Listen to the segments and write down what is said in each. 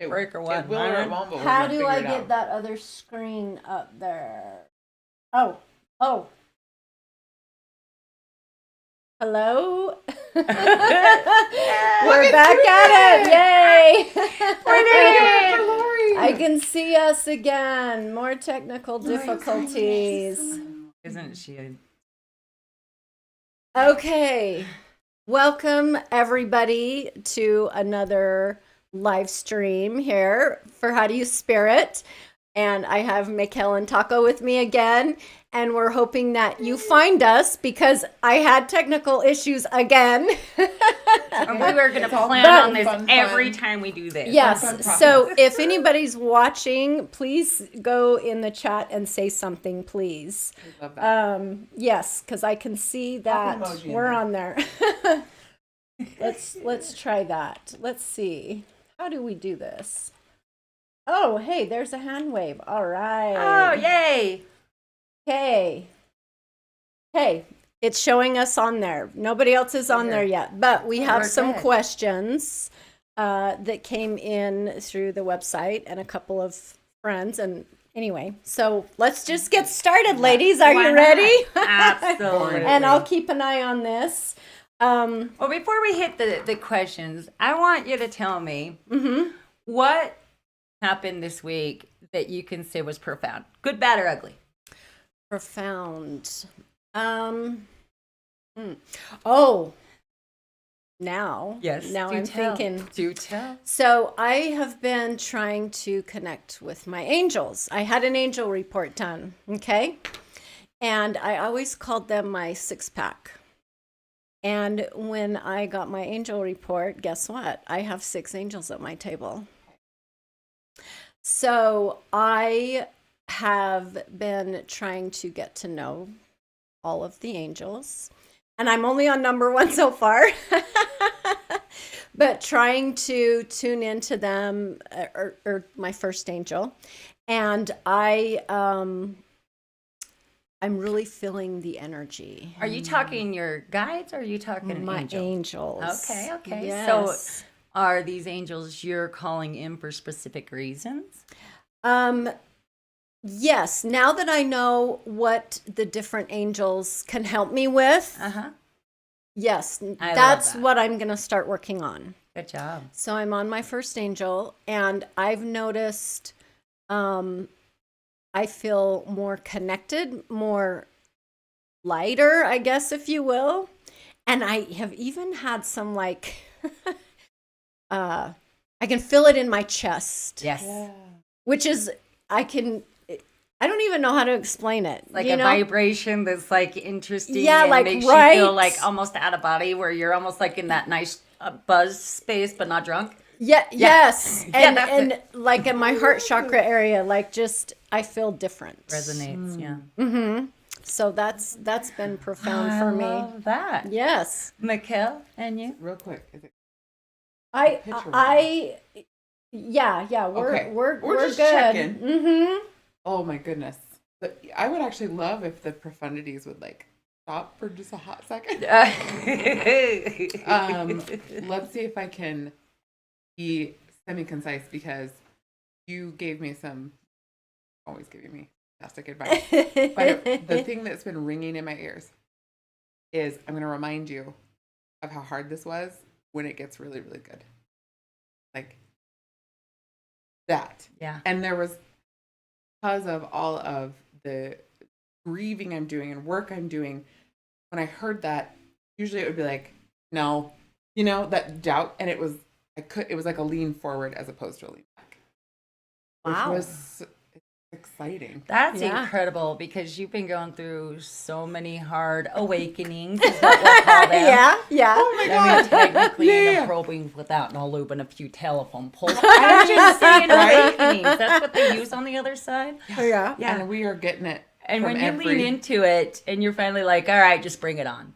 break or what? It will or it won't, but we're How gonna do I figure it get out. that other screen up there? Oh. Hello? We're back at it. Yay. I can see us again. More technical difficulties. Isn't she? Okay. Welcome, everybody, to another live stream here for How Do You Spirit. And I have Maikel and Taco with me again. And we're hoping that you find us because I had technical issues again. And we were going to plan on this every time we do this. Yes. So if anybody's watching, please go in the chat and say something, please. I love that. Yes, because I can see that we're on there. Let's try that. Let's see. How do we do this? Oh, hey, there's a hand wave. All right. Oh, yay. Okay. Hey, it's showing us on there. Nobody else is on there yet, but we have some questions that came in through the website and a couple of friends. And anyway, so let's just get started, ladies. Are you ready? Absolutely. And I'll keep an eye on this. Well, before we hit the questions, I want you to tell me what happened this week that you can say was profound, good, bad, or ugly. Profound. Now I'm thinking. Do tell. So I have been trying to connect with my angels. I had an angel report done, okay? And I always called them my six-pack. And when I got my angel report, guess what? I have 6 angels at my table. So I have been trying to get to know all of the angels. And I'm only on number 1 so far. But trying to tune into them, or my first angel. And I'm really feeling the energy. Are you talking your guides or are you talking My angels? angels. Okay. Yes. So are these angels you're calling in for specific reasons? Yes. Now that I know what the different angels can help me with, yes, that's what I'm going to start working on. Good job. So I'm on my first angel, and I've noticed I feel more connected, more lighter, I guess, if you will. And I have even had some I can feel it in my chest. Yes. Yeah. Which is, I don't even know how to explain it. Like a vibration that's interesting. Yeah, and makes you feel almost out of body, where you're almost in that nice buzz space, but not drunk. Yeah. Yes. And, that's and like in my heart chakra area, I feel different. Resonates. Yeah. Mm-hmm. So that's been profound for me. I love that. Yes. Maikel, and you? Real quick. Is it Yeah, Okay. we're just good. checking. Mm-hmm. Oh my goodness. But I would actually love if the profundities would stop for just a hot second. Let's see if I can be semi-concise because you gave me always giving me fantastic advice. But the thing that's been ringing in my ears is I'm going to remind you of how hard this was when it gets really, really good. Like that. Yeah. And there was, because of all of the grieving I'm doing and work I'm doing, when I heard that, usually it would be no, that doubt. And it was like a lean forward as opposed to a lean back. Wow. Which was exciting. That's incredible because you've been going through so many hard awakenings, is what we'll call them. Yeah. Oh my I mean, God. technically, the probing without no lube and a few telephone poles. I'm just saying awakenings. That's what they use on the other side. Yeah. And we are getting it. And when you lean into it and you're finally all right, just bring it on.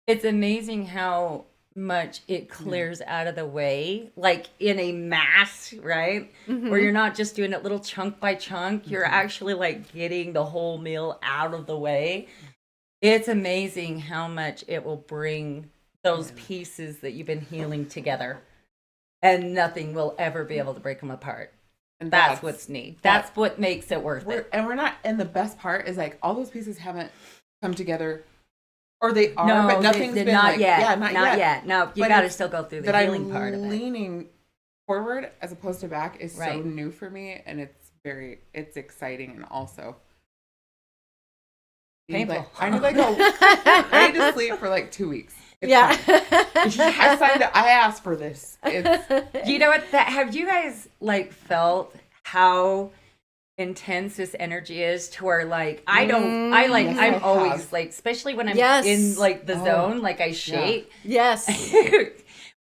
It's amazing how much it clears out of the way, in a mass, right? Mm-hmm. Where you're not just doing it little chunk by chunk. You're actually getting the whole meal out of the way. It's amazing how much it will bring those pieces that you've been healing together. and nothing will ever be able to break them apart. And That's what's neat. That's what makes it worth it. And we're not, and the best part is like all those pieces haven't come together, or they are, No, but nothing's been not like, yet. yeah, not yet. No, you But got to it's still go through the that healing I'm part of it. leaning forward as opposed to back is so Right. new for me, and it's exciting, and also Painful. Like, I need like I need to sleep for like 2 weeks. It's fine. I asked for this. It's, You know what? Have you guys like felt how intense this energy is to where like I'm I always have. like, especially when I'm Yes. in like the zone, like I shake. Yes.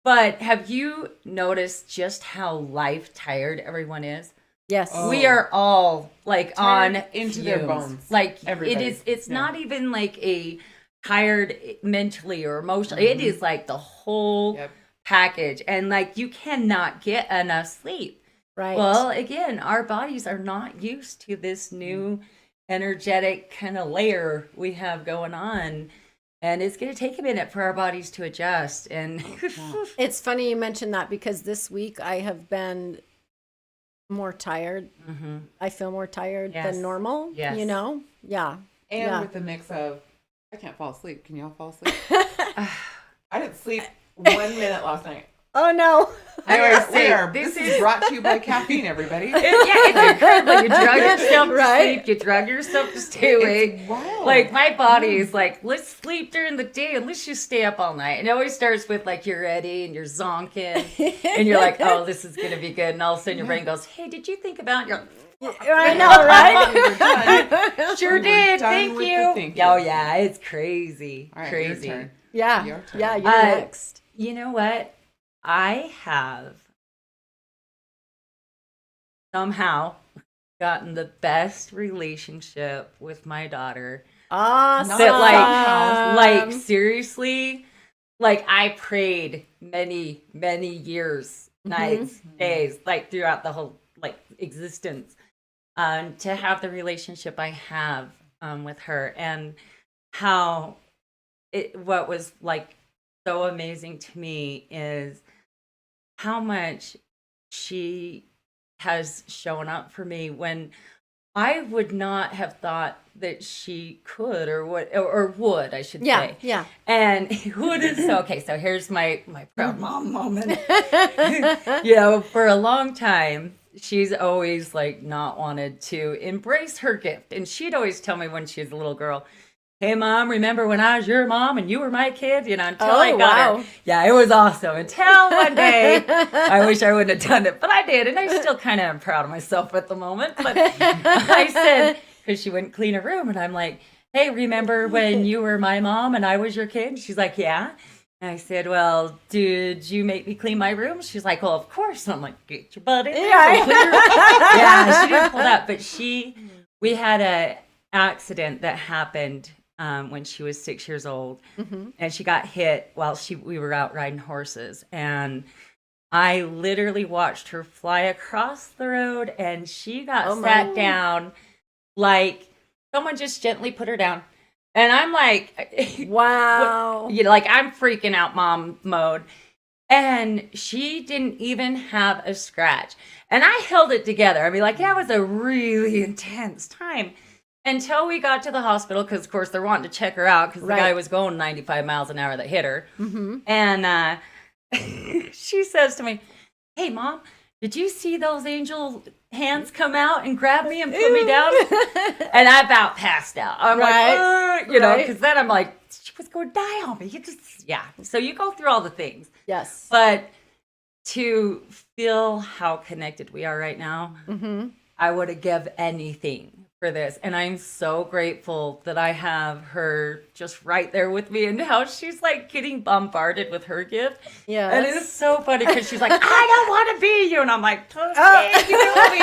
But have you noticed just how life tired everyone is? Yes. Oh. We are all like Tired on into their fumes. bones. Like Everybody. it's Yeah. not even like a tired mentally or emotionally. It is like the whole Yep. package, and like you cannot get enough sleep. Right. Well, again, our bodies are not used to this new energetic kind of layer we have going on. And it's going to take a minute for our bodies to adjust. And It's funny you mentioned that because this week I have been more tired. Mhm. I feel more tired Yes. than normal. Yes. You know? Yeah. And Yeah. with the mix of, I can't fall asleep. Can y'all fall asleep? I didn't sleep 1 minute last night. Oh no. This is brought to you by caffeine, everybody. it's incredible. You drug yourself to Right? sleep. You drug yourself to stay awake. It's wild. Like my body is like, let's sleep during the day and let's just stay up all night. And it always starts with like you're ready and you're zonking and you're like, oh, this is gonna be good. And all of a sudden your brain goes, hey, did you think about your? I know, We were done. right? Sure We were did. done Thank with you. the thinking. Oh yeah, it's crazy. All right, Crazy. your turn. Yeah. Your turn. Yeah, you're Uh, next. You know what? I have somehow gotten the best relationship with my daughter. Awesome. That like seriously, like I prayed many years, nights, days, like throughout the whole like existence, to have the relationship I have with her, and how what was like so amazing to me is how much she has shown up for me when I would not have thought that she could or would, I should Yeah. say. Yeah. And would is so okay, so here's my proud mom moment. You know, for a long time, she's always like not wanted to embrace her gift. And she'd always tell me when she was a little girl, hey mom, remember when I was your mom and you were my kid? You know, until I got her. Yeah, it was awesome. Until one day, I wish I wouldn't have done it, but I did. And I still kind of am proud of myself at the moment. But I said, because she wouldn't clean her room. And I'm like, hey, remember when you were my mom and I was your kid? And she's like, yeah. And I said, well, did you make me clean my room? She's like, well, of course. And I'm like, get your butt in there. Yeah, she didn't pull that. But we had a accident that happened when she was 6 years old, and she got hit while we were out riding horses, and I literally watched her fly across the road, and she got sat down like someone just gently put her down, and I'm like, Wow. you know, like I'm freaking out mom mode. And she didn't even have a scratch, and I held it together. I mean, like, yeah, it was a really intense time. Until we got to the hospital, because of course they're wanting to check her out because the guy was going 95 miles an hour that hit her. And she says to me, hey mom, did you see those angel hands come out and grab me and put me down? And I about passed out. I'm like, you know, because then I'm like, she was going to die on me. So you go through all the things. Yes. But to feel how connected we are right now, I would have given anything for this, and I'm so grateful that I have her just right there with me, and how she's like getting bombarded with her gift. Yeah. And it's so funny because she's like, I don't want to be you, and I'm like, okay, you know me.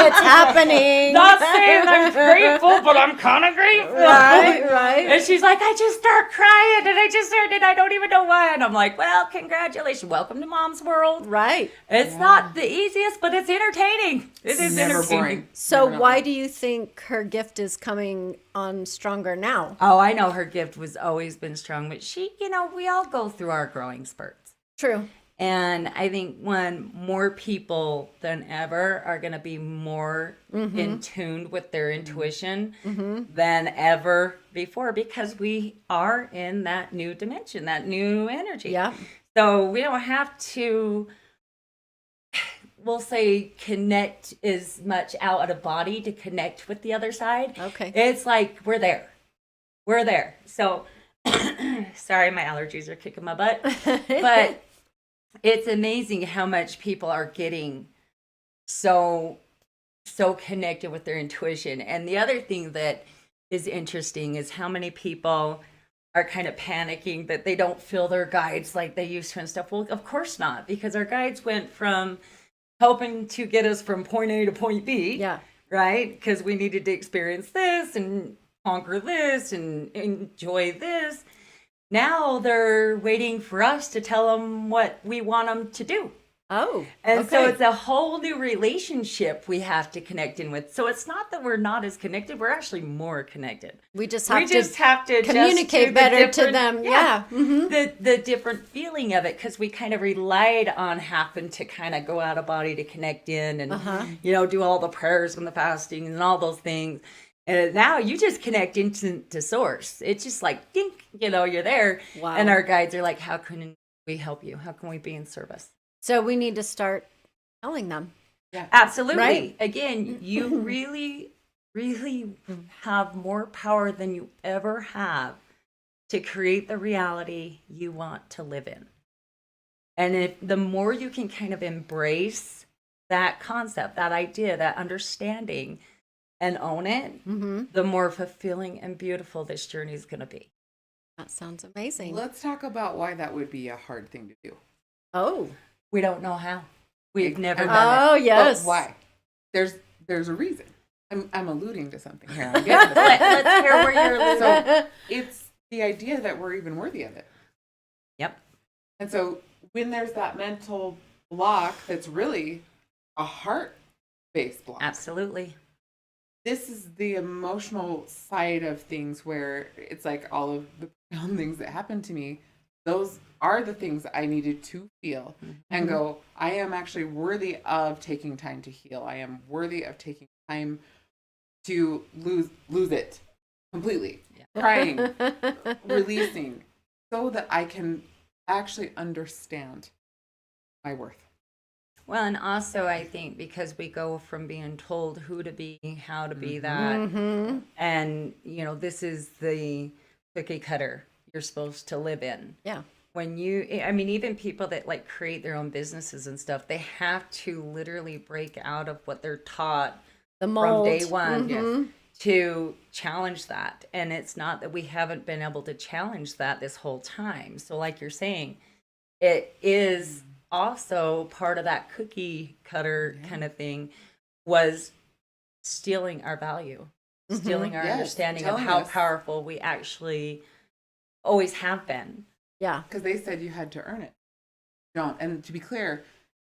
It's happening. Not saying I'm grateful, but I'm kind of grateful. Right. And she's like, I just start crying, and I don't even know why. And I'm like, well, congratulations, welcome to mom's world. Right. It's not the easiest, but it's entertaining. It is Never entertaining. boring. So Never why not. do you think her gift is coming on stronger now? Oh, I know her gift was always been strong, but she, you know, we all go through our growing spurts. True. And I think when more people than ever are going to be more in tune with their intuition than ever before, because we are in that new dimension, that new energy. Yeah. So we don't have to, we'll say, connect as much out of body to connect with the other side. Okay. It's like we're there. We're there. So, sorry, my allergies are kicking my butt. But it's amazing how much people are getting so connected with their intuition. And the other thing that is interesting is how many people are kind of panicking that they don't feel their guides like they used to and stuff. Well, of course not, because our guides went from helping to get us from point A to point B. Yeah. Right? Because we needed to experience this and conquer this and enjoy this. Now they're waiting for us to tell them what we want them to do. Oh. And so okay. it's a whole new relationship we have to connect in with. So it's not that we're not as connected. We're actually more connected. We just We have just to have to communicate adjust better to different- them. Yeah. The different feeling of it, because we kind of relied on having to kind of go out of body to connect in and, do all the prayers and the fasting and all those things. And now you just connect into source. It's just like, dink, you're there. Wow. And our guides are like, how can we help you? How can we be in service? So we need to start telling them. Yeah. Absolutely. Right? Again, you really, really have more power than you ever have to create the reality you want to live in. And if the more you can kind of embrace that concept, that idea, that understanding, and own it, the more fulfilling and beautiful this journey is going to be. That sounds amazing. Let's talk about why that would be a hard thing to do. Oh. We don't know how. We've never done Oh, yes. But why? There's a reason. I'm alluding to something here. I'm it. getting to something. Let's hear where you're living. So it's the idea that we're even worthy of it. Yep. And so when there's that mental block that's really a heart-based block. Absolutely. This is the emotional side of things where it's like all of the profound things that happened to me. Those are the things I needed to feel and go, I am actually worthy of taking time to heal. I am worthy of taking time to lose it completely. Yeah. Crying, releasing, so that I can actually understand my worth. Well, and also I think because we go from being told who to be, how to be that, and this is the cookie cutter you're supposed to live in. Yeah. When even people that like create their own businesses and stuff, they have to literally break out of what they're taught The mold. from day one to challenge that. And it's not that we haven't been able to challenge that this whole time. So like you're saying, it is also part of that cookie cutter kind of thing was stealing our value, stealing our understanding of how powerful we actually always have been. Yeah. Because they said you had to earn it. Don't. And to be clear,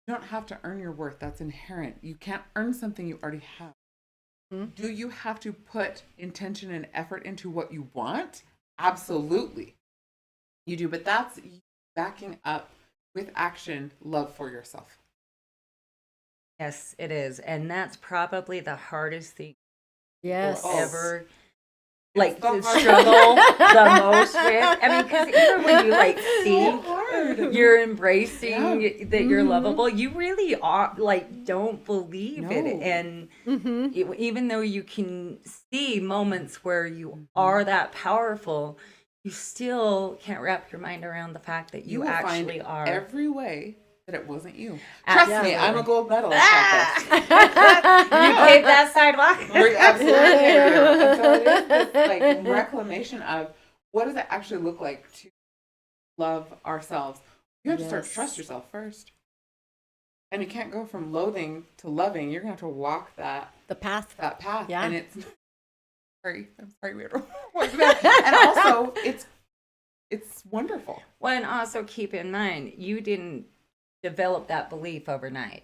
you don't have to earn your worth. That's inherent. You can't earn something you already have. Do you have to put intention and effort into what you want? Absolutely. You do. But that's backing up with action, love for yourself. Yes, it is. And that's probably the hardest thing Yes. we'll ever struggle the most with. I mean, because even when you see you're embracing that you're lovable, you really are don't believe it. And even though you can see moments where you are that powerful, you still can't wrap your mind around the fact that you actually are. Every way that it wasn't you. Trust me, I'm a gold medalist at this. You paved that sidewalk. Absolutely. And so it is this reclamation of what does it actually look like to love ourselves. You have to start to trust yourself first. And you can't go from loathing to loving. You're going to have to walk that path. Yeah. And it's I'm sorry we had to walk that. And also it's wonderful. Well, and also keep in mind, you didn't develop that belief overnight.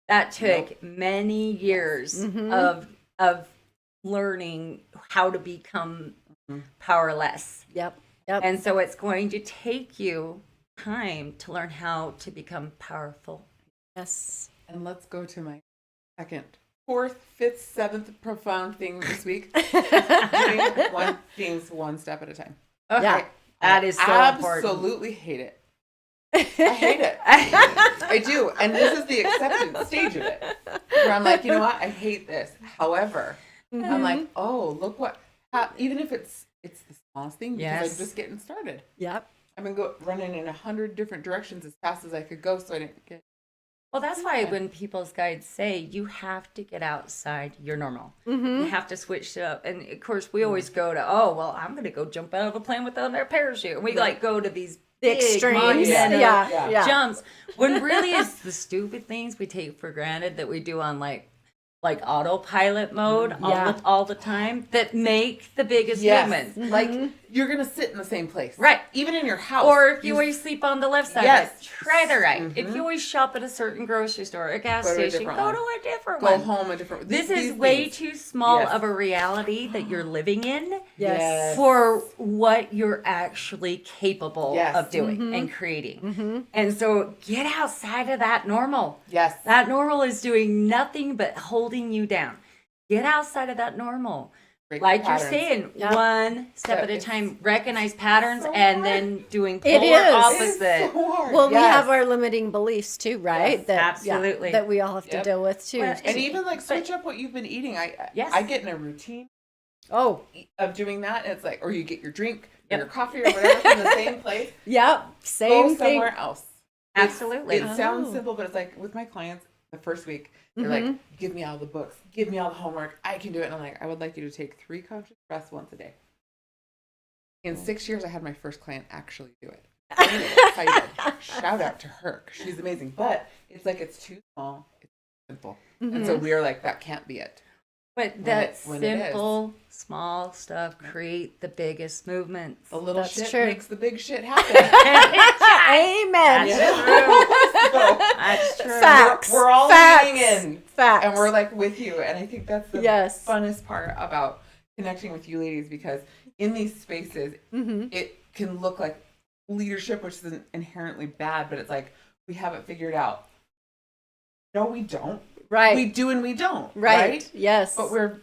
That took many years of learning how to become powerless. Yep. And so it's going to take you time to learn how to become powerful. Yes. And let's go to my second, fourth, fifth, seventh profound thing this week. Doing things one step at a time. Okay. Yeah. That is so important. Absolutely hate it. I hate it. I do. And this is the acceptance stage of it. Where I'm like, you know what? I hate this. However, I'm like, oh, look what, even if it's the smallest thing, because I'm just getting started. Yep. I've been running in 100 different directions as fast as I could go, so I didn't get. Well, that's why when people's guides say you have to get outside your normal, you have to switch it up. And of course, we always go to, oh, well, I'm going to go jump out of a plane without a parachute. And we like go to these big Extremes. monumental Yeah. jumps. When really it's the stupid things we take for granted that we do on like autopilot mode all the time that make the biggest movements. Like you're gonna sit in the same place, Right? Even in your house, Or if you always sleep on the left side, Yes. try the right. If you always shop at a certain grocery store, a gas station, go to a different go one. home a different. This these is way things. too small Yes. of a reality that you're living in Yes. for what you're actually capable Yes. of doing and creating. And so get outside of that normal. Yes. That normal is doing nothing but holding you down. Get outside of that normal. Break Like the you're patterns. saying, Yep. one step at a time, recognize patterns, so and hard. then doing It polar is. It's opposite. so hard. Well, we Yes. have our limiting beliefs too, right? Yes, absolutely. That we all have to Yep. deal with too. Well, And even like switch up what you've been eating. Yes. I get in a routine Oh, of doing that. It's like, or you get your drink or Yep. your coffee or whatever from the same place. yep. Go Same thing. somewhere else. Absolutely. It sounds Oh. simple, but it's like with my clients, the first week, they're like, give me all the books, give me all the homework, I can do it. And I'm like, I would like you to take 3 conscious breaths once a day. In 6 years, I had my first client actually do it. I'm excited. Shout out to her. 'Cause she's amazing. But it's like, it's too small. It's too simple. And so we are like, that can't be it. But that when it is. simple, small stuff create the biggest movements. The little That's shit true. makes the big shit happen. Amen. That's So, That's true. Facts. we're all Facts. leaning in. Facts. And we're like with you. And I think that's the Yes. funnest part about connecting with you ladies, because in these spaces, it can look like leadership, which isn't inherently bad, but it's like, we have it figured out. No, we don't. Right. We do and we don't. right. Yes. But we're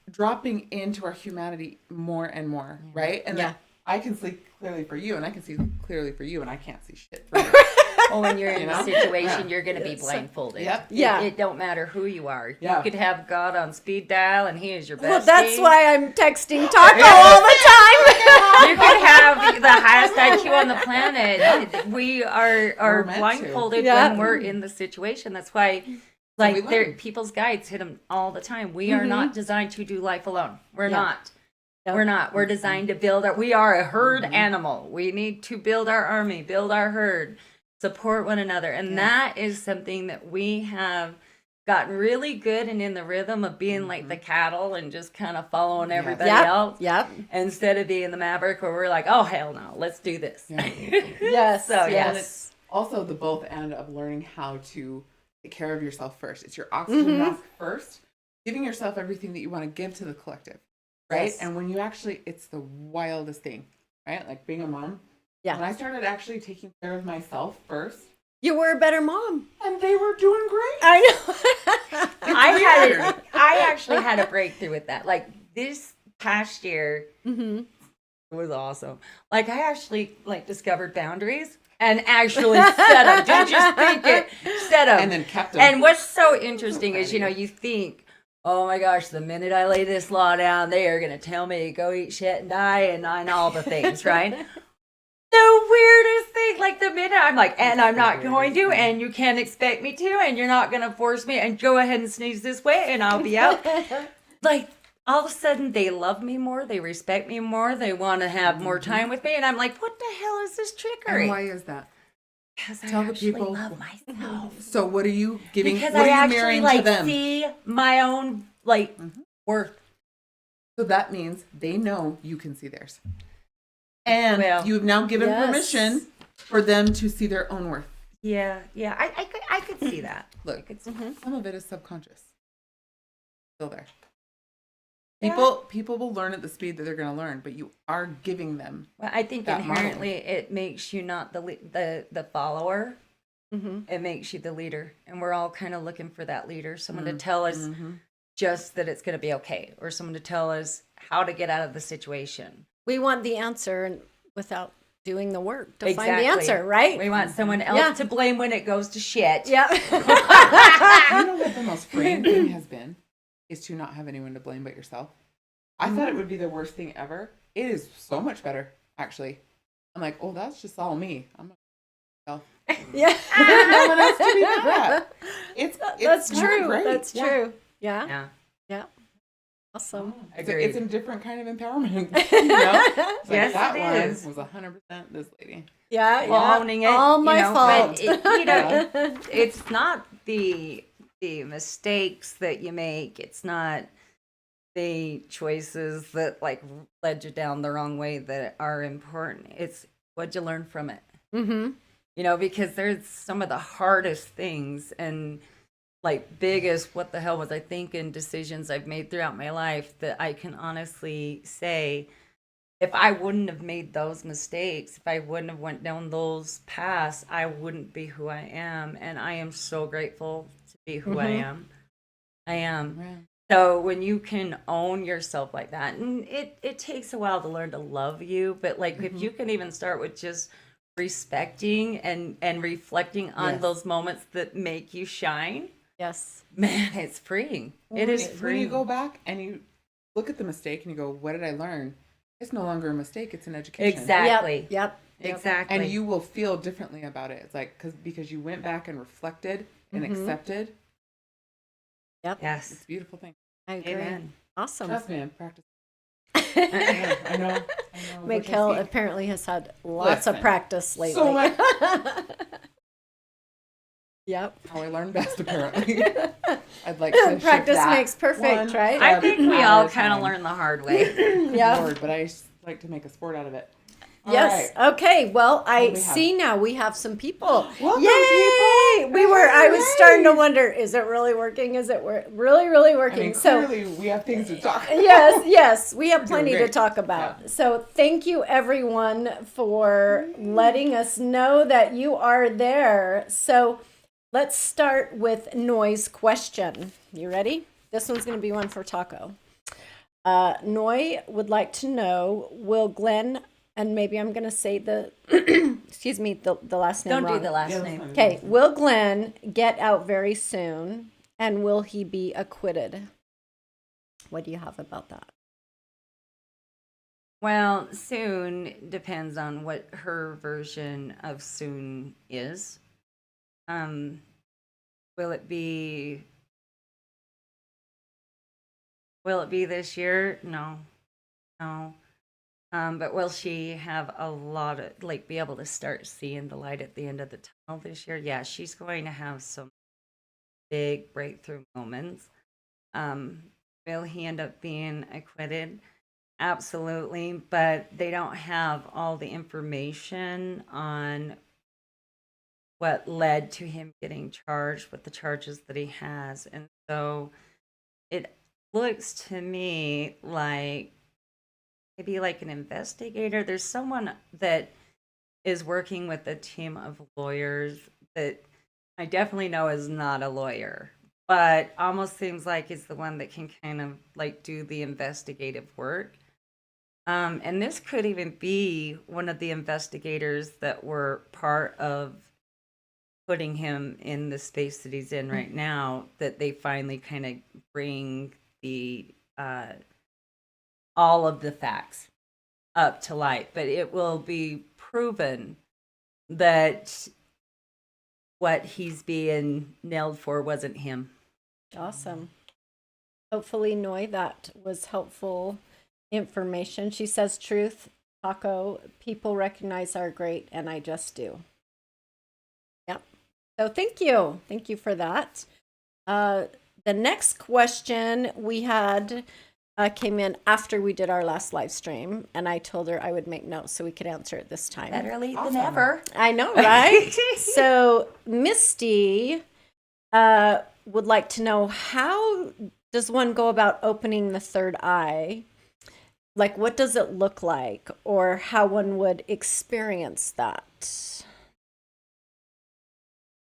dropping into our humanity more and more, right? And Yeah. then I can see clearly for you, and I can see clearly for you, and I can't see shit for you. Well, when you're in You a know? situation, Yeah. you're going to be Yes. blindfolded. Yep. Yeah. It don't matter who you are. Yeah. You could have God on speed dial, and He is your well, bestie. that's why I'm texting Taco all the time. You could have the highest IQ on the planet. We are We're meant to. blindfolded Yeah. when we're in the situation. That's why, like, we learn. people's guides hit them all the time. We are not designed to do life alone. We're Yeah. not. Yep. We're not. We're designed to build our. We are a herd animal. We need to build our army, build our herd, support one another, and that is something that we have gotten really good and in the rhythm of being like the cattle and just kind of following everybody Yep. else. Yep. Instead of being the maverick where we're like, oh hell no, let's do this. Yeah. Yes. So, And yes. it's also the both end of learning how to take care of yourself first. It's your oxygen mask first, giving yourself everything that you want to give to the collective, right? Yes. And when you actually, it's the wildest thing, right? Like being a mom. Yeah. When I started actually taking care of myself first, You were a better mom. and they were doing great. I know. I actually had a breakthrough with that. Like this past year, it was awesome. Like I actually like discovered boundaries and actually set them. Didn't just think it, set them. And then kept them. And what's so interesting is, you think, oh my gosh, the minute I lay this law down, they are going to tell me to go eat shit and die and all the things, right? The weirdest thing, like the minute I'm like, and I'm not going to, and you can't expect me to, and you're not going to force me, and go ahead and sneeze this way, and I'll be out. Like, all of a sudden, they love me more, they respect me more, they want to have more time with me, and I'm like, what the hell is this trickery? And why is that? Because Tell I the actually people. love myself. So what are you giving? Because what I are you actually mirroring to like them? see my own like worth. So that means they know you can see theirs. And Well, you've now given yes. permission for them to see their own worth. Yeah, I could see that. Look, I could see some of it is subconscious. Still there. People will learn at the speed that they're going to learn, but you are giving them. Well, I think that inherently it makes you not the follower. Mm-hmm. It makes you the leader, and we're all kind of looking for that leader, someone to tell us just that it's going to be okay, or someone to tell us how to get out of the situation. We want the answer and without doing the work to find Exactly. the answer, right? We want someone else to blame when it goes to shit. Yeah. You know what the most freeing thing has been? Is to not have anyone to blame but yourself. I thought it would be the worst thing ever. It is so much better, actually. I'm like, oh, that's just all me. I'm not Yeah. no one else to be mad at. That's kinda true. great. That's true. Yeah. Yeah. Yeah. Awesome. Agreed. It's a different kind of empowerment. You know? It's like, Yes, that it one is. was 100% this lady. Yeah. Well, Yeah. owning it, All my fault. But it's not the mistakes that you make. It's not the choices that like led you down the wrong way that are important. It's what'd you learn from it. Mm-hmm. Because there's some of the hardest things and like biggest what the hell was I thinking decisions I've made throughout my life that I can honestly say, if I wouldn't have made those mistakes, if I wouldn't have went down those paths, I wouldn't be who I am. And I am so grateful to be who I am. I am. Yeah. So when you can own yourself like that, and it takes a while to learn to love you, but like if you can even start with just respecting and reflecting on those moments that make you shine, Yes. man, it's freeing. It is When freeing. you go back and you look at the mistake and you go, what did I learn? It's no longer a mistake. It's an education. Exactly. Yep. Exactly. And you will feel differently about it. It's like, because you went back and reflected and accepted. Yep. Yes. It's a beautiful thing. I agree. Amen. Awesome. Trust me, I've practiced. Yeah, I know. Maikel apparently has had lots of Listen, practice lately. So much. Yep. How I learn best, apparently. I'd like to shift Practice that makes perfect, one right? I think we at all a kind of time. learn the hard way. Yeah. Lord, but I just like to make a sport out of it. All Yes. right. Okay. Well, I do we have? see now we have some people. Welcome, Yay! people. I was starting to Hooray. wonder, is it really working? Is it really I working? mean, So clearly we have things to talk about. yes, we have We're doing plenty to great. talk about. Yeah. So thank you everyone for letting us know that you are there. So let's start with Noy's question. You ready? This one's going to be one for Taco. Noy would like to know, will Glenn, and maybe I'm going to say the, excuse me, the last name Don't wrong. do the last Yeah, that's name. fine. Okay, will Glenn get out very soon, and will he be acquitted? What do you have about that? Well, soon depends on what her version of soon is. Will it be this year? No. But will she have a lot of be able to start seeing the light at the end of the tunnel this year? Yeah, she's going to have some big breakthrough moments. Will he end up being acquitted? Absolutely, but they don't have all the information on what led to him getting charged with the charges that he has. And so it looks to me like maybe like an investigator. There's someone that is working with a team of lawyers that I definitely know is not a lawyer, but almost seems like he's the one that can kind of do the investigative work. And this could even be one of the investigators that were part of putting him in the space that he's in right now, that they finally kind of bring the all of the facts up to light. But it will be proven that what he's being nailed for wasn't him. Awesome. Hopefully, Noy, that was helpful information. She says, truth, Taco, people recognize our great, and I just do. Yep. So thank you. Thank you for that. The next question we had came in after we did our last live stream, and I told her I would make notes so we could answer it this time. Better late Awesome. than ever. I know, right? So Misty would like to know, how does one go about opening the third eye? Like, what does it look like, or how one would experience that?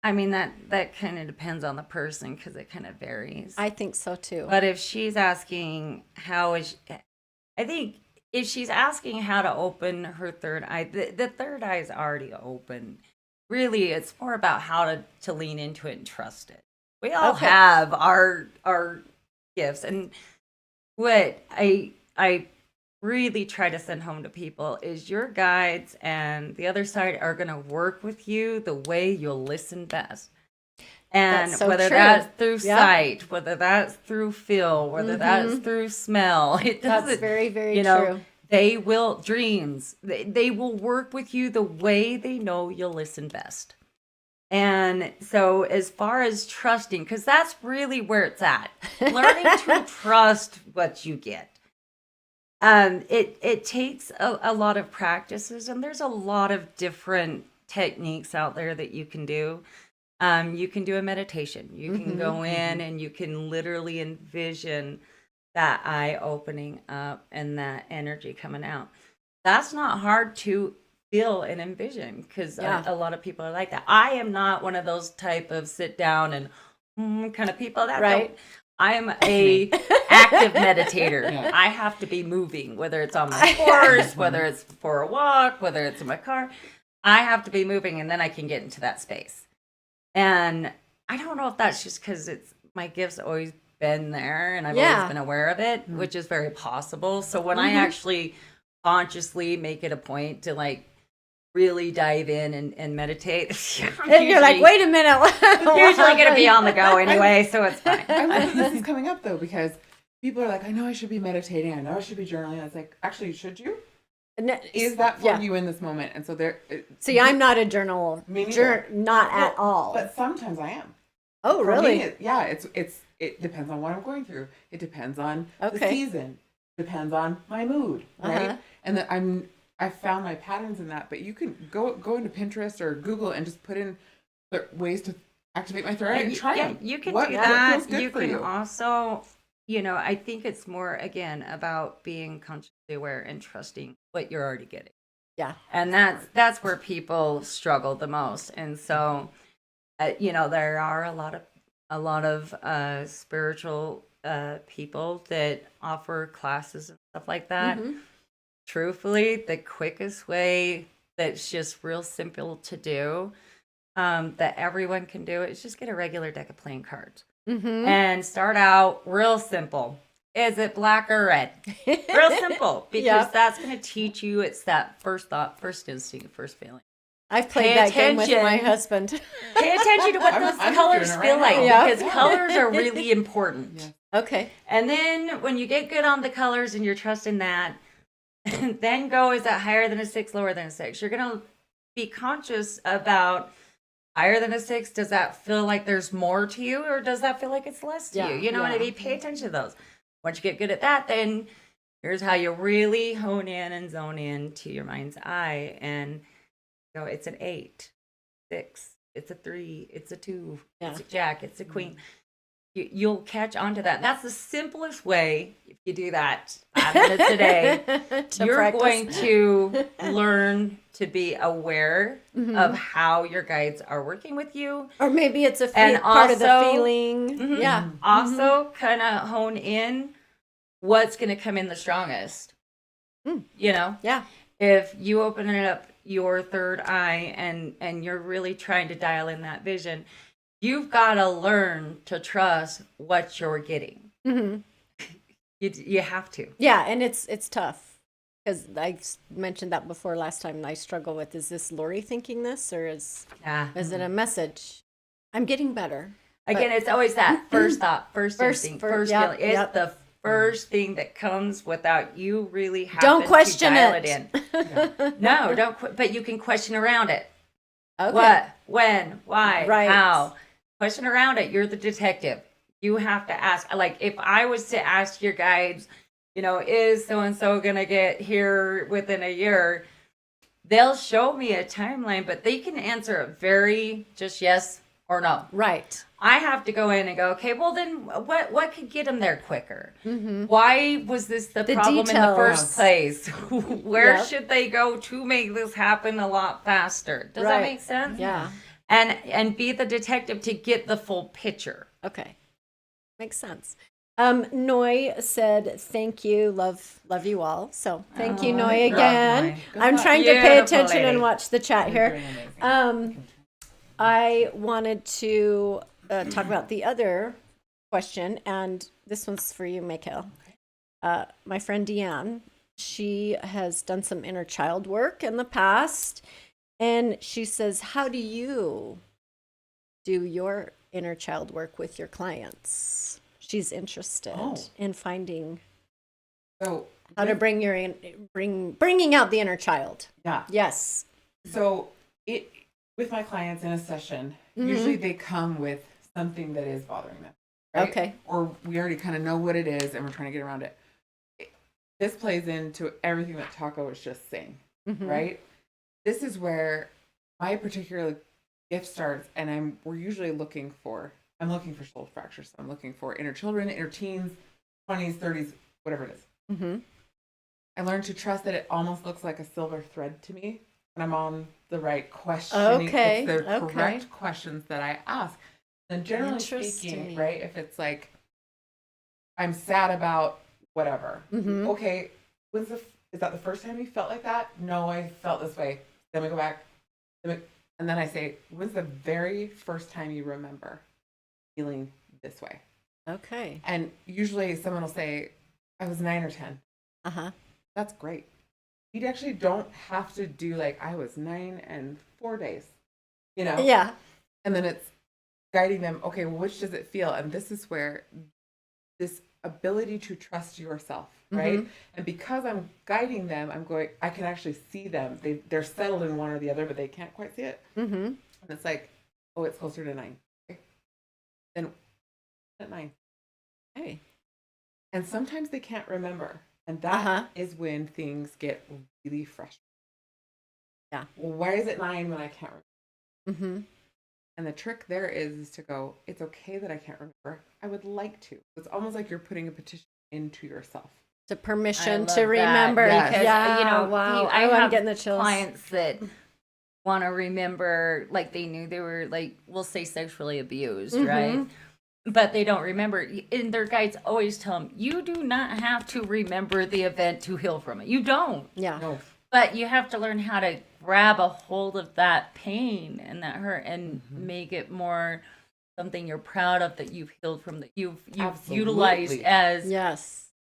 I mean, that kind of depends on the person because it kind of varies. I think so too. But if she's asking I think if she's asking how to open her third eye, the third eye is already open. Really, it's more about how to lean into it and trust it. We all have our gifts, and what I really try to send home to people is your guides and the other side are going to work with you the way you'll listen best. And so whether true. That's through sight, whether that's through feel, whether that's through smell, it doesn't. That's very, very true. true. They will dreams. They will work with you the way they know you'll listen best. And so as far as trusting, because that's really where it's at, learning to trust what you get. It takes a lot of practices, and there's a lot of different techniques out there that you can do. You can do a meditation. You can go in and you can literally envision that eye opening up and that energy coming out. That's not hard to feel and envision because a lot of people are like that. I am not one of those type of sit down and kind of people. I am a active meditator. Yeah. I have to be moving, whether it's on my horse, whether it's for a walk, whether it's in my car. I have to be moving, and then I can get into that space. And I don't know if that's just because my gift's always been there, and I've always been aware of it, which is very possible. So when I actually consciously make it a point to like really dive in and meditate. And you're like, wait a minute. I'm usually going to be on the go anyway, so it's fine. I love this is coming up, though, because people are like, I know I should be meditating. I know I should be journaling. I was like, actually, should you? Is that for you in this moment? And so See, I'm not a journal. Not at all. But sometimes I am. Oh, really? It depends on what I'm going through. It depends on the season. Depends on my mood, right? And that I've found my patterns in that, but you can go into Pinterest or Google and just put in ways to activate my third eye and try them. You can do that. What feels good for you. Also, I think it's more, again, about being consciously aware and trusting what you're already getting. Yeah. And that's where people struggle the most. And so, there are a lot of spiritual people that offer classes and stuff like that. Truthfully, the quickest way that's just real simple to do, that everyone can do, is just get a regular deck of playing cards and start out real simple. Is it black or red? Real simple, because that's going to teach you. It's that first thought, first instinct, first feeling. I've played that game with my husband. Pay attention to what those colors feel like, because colors are really important. Yeah. Okay. And then when you get good on the colors and you're trusting that, then go, is that higher than a 6, lower than a 6? You're going to be conscious about higher than a 6. Does that feel like there's more to you, or does that feel like it's less to you? You know what I mean? Pay attention to those. Once you get good at that, then here's how you really hone in and zone in to your mind's eye. And it's an 8, 6, it's a 3, it's a 2, it's a jack, it's a queen. You'll catch on to that. That's the simplest way. If you do that 5 minutes a day, you're practice. Going to learn to be aware of how your guides are working with you. Or maybe it's part of the feeling. Yeah. Also kind of hone in what's going to come in the strongest. Yeah. If you open it up, your third eye, and you're really trying to dial in that vision, you've got to learn to trust what you're getting. You have to. Yeah, and it's tough, because I mentioned that before last time. I struggle with, is this Lori thinking this, or is it a message? I'm getting better. Again, it's always that first thought, first instinct, first feeling. It's the first thing that comes without you really having to question dial it in. No, don't. But you can question around it. Okay. What, when, why, how. Question around it. You're the detective. You have to ask. Like, if I was to ask your guides, is so-and-so going to get here within a year? They'll show me a timeline, but they can answer it very just yes or no. Right. I have to go in and go, okay, well then what could get them there quicker? Why was this the problem in the first place? Where should they go to make this happen a lot faster? Does that make sense? Yeah. And be the detective to get the full picture. Okay. Makes sense. Noi said, thank you, love you all. So thank you, Noi, again. I'm trying to pay attention and watch the chat here. I wanted to talk about the other question, and this one's for you, Maikel. My friend Deanne, she has done some inner child work in the past, and she says, how do you do your inner child work with your clients? She's interested in finding how to bringing out the inner child. Yeah. Yes. So with my clients in a session, usually they come with something that is bothering them. Right? Okay. Or we already kind of know what it is and we're trying to get around it. This plays into everything that Taco was just saying, right? This is where my particular gift starts, and we're usually looking for soul fractures. So I'm looking for inner children, inner teens, 20s, 30s, whatever it is. I learned to trust that it almost looks like a silver thread to me when I'm on the right questioning. Okay. It's the correct questions that I ask. And generally speaking, right, if it's like, I'm sad about whatever. Okay, is that the first time you felt like that? No, I felt this way. Then we go back. And then I say, when's the very first time you remember feeling this way? Okay. And usually someone will say, I was 9 or 10. That's great. You actually don't have to do like, I was 9 and 4 days, Yeah. And then it's guiding them, okay, which does it feel? And this is where this ability to trust yourself, right? And because I'm guiding them, I can actually see them. They're settled in one or the other, but they can't quite see it. And it's like, oh, it's closer to 9. Okay. Then at 9. Hey. And sometimes they can't remember. And that is when things get really frustrating. Yeah. Well, why is it 9 when I can't remember? And the trick there is to go, it's okay that I can't remember. I would like to. It's almost like you're putting a petition into yourself. The permission to remember. Because, wow. I have I'm getting the chills. Clients that want to remember, like they knew they were, like, we'll say sexually abused, right? But they don't remember. And their guides always tell them, you do not have to remember the event to heal from it. You don't. Yeah. No. But you have to learn how to grab a hold of that pain and that hurt and make it more something you're proud of, that you've healed from, that you've utilized as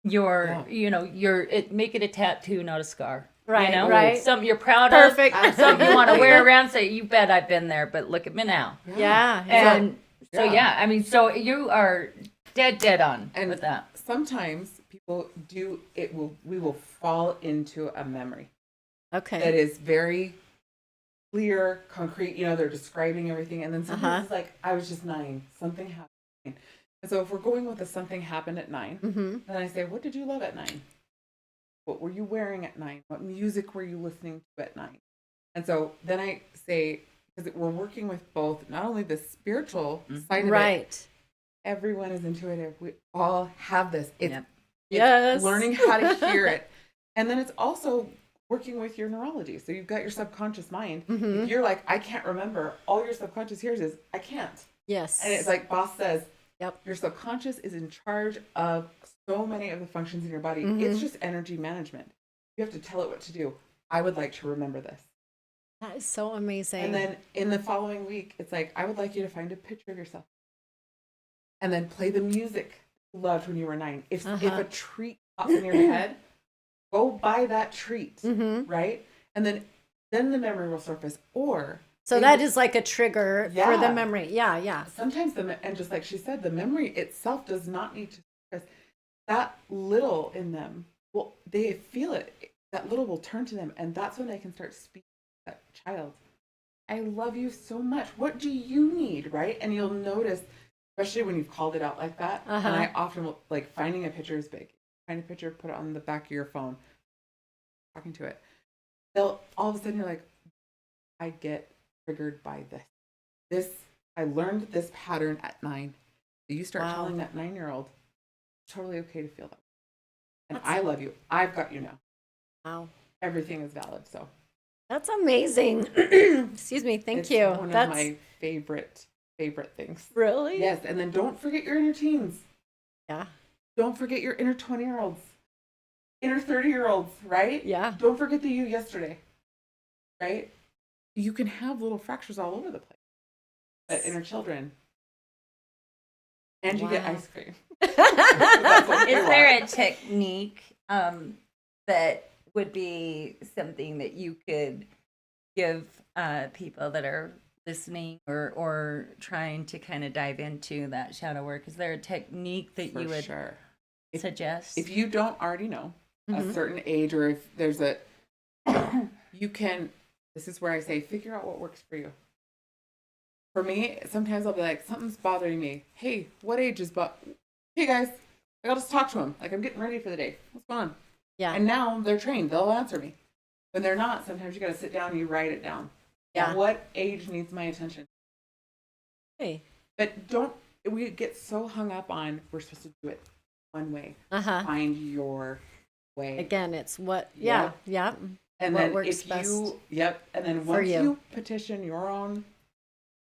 your, make it a tattoo, not a scar. Right, right. Something you're proud of. Something you want to wear around, say, you bet I've been there, but look at me now. Yeah. And so you are dead on with that. Sometimes people we will fall into a memory. Okay. That is very clear, concrete, they're describing everything. And then sometimes it's like, I was just 9, something happened. And so if we're going with something happened at 9, then I say, what did you love at 9? What were you wearing at 9? What music were you listening to at 9? And so then I say, because we're working with both, not only the spiritual side of it. Everyone is intuitive. We all have this. It's learning how to hear it. And then it's also working with your neurology. So you've got your subconscious mind. If you're like, I can't remember, all your subconscious hears is, I can't. Yes. And it's like Boss says, your subconscious is in charge of so many of the functions in your body. It's just energy management. You have to tell it what to do. I would like to remember this. That is so amazing. And then in the following week, it's like, I would like you to find a picture of yourself. And then play the music you loved when you were 9. If a treat pops in your head, go buy that treat, right? And then the memory will surface. So that is like a trigger for the memory. Yeah. Sometimes and just like she said, the memory itself does not need to surface. That little in them, they feel it. That little will turn to them, and that's when they can start speaking to that child. I love you so much. What do you need, right? And you'll notice, especially when you've called it out like that. And I often will, like, finding a picture is big. Find a picture, put it on the back of your phone, talking to it. They'll all of a sudden you're like, I get triggered by this. This I learned this pattern at 9. So you start Wow. telling that 9-year-old, it's totally okay to feel that way. And That's- I love you. I've got you now. Wow. Everything is valid. So That's amazing. Excuse me. Thank it's you. one That's of my favorite things. really? Yes. And then don't forget your inner teens. Yeah. Don't forget your inner 20-year-olds, inner 30-year-olds, right? Yeah. Don't forget the you yesterday, right? You can have little fractures all over the place. But inner children. And you get Wow. ice cream. Is there a technique that would be something that you could give people that are listening or trying to kind of dive into that shadow work? Is there a technique that you would suggest? If you don't already know Mm-hmm. a certain age, or if there's you can, this is where I say, figure out what works for you. For me, sometimes I'll be like, something's bothering me. Hey, what age is hey guys, I'll just talk to them. Like, I'm getting ready for the day. What's going on? Yeah. And now they're trained. They'll answer me. When they're not, sometimes you got to sit down and you write it down. Yeah. What age needs my attention? Hey. But we get so hung up on, we're supposed to do it one way. Uh-huh. Find your way. Again, it's what, yeah. And what then works if best and then for once you. you petition your own,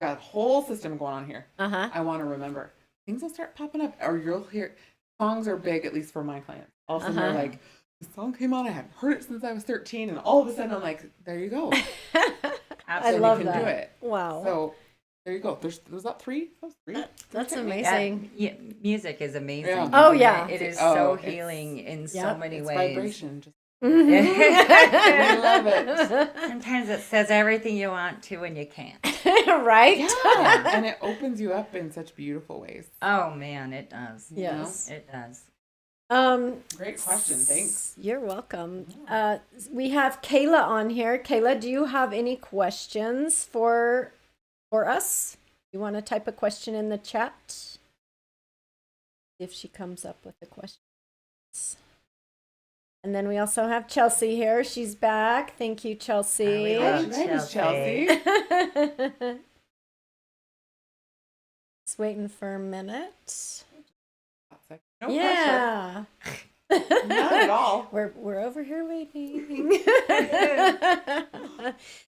got a whole system going on here. Uh-huh. I want to remember. Things will start popping up, or you'll hear, songs are big, at least for my clients. All of a sudden they're like, the song came on, I haven't heard it since I was 13, and all of a sudden I'm like, there you go. I So love you can that. do it. Wow. So there you go. Was that 3? That was 3? That's Okay. amazing. Yeah, music is amazing. Yeah. Oh, isn't yeah. it? It is Oh, so it's- healing in so Yep. many It's ways. vibration. Just We love it. Sometimes it says everything you want to and you can't. Right? Yeah. And it opens you up in such beautiful ways. Oh man, it does. you know? Yes. It does. Great question. Thanks. You're welcome. We have Kayla on here. Kayla, do you have any questions for us? You want to type a question in the chat? If she comes up with the questions. And then we also have Chelsea here. She's back. Thank you, Chelsea. Oh, we love Hey, Miss Chelsea. Chelsea. Just waiting for a minute. No Yeah. pressure. Not at all. We're over here waiting.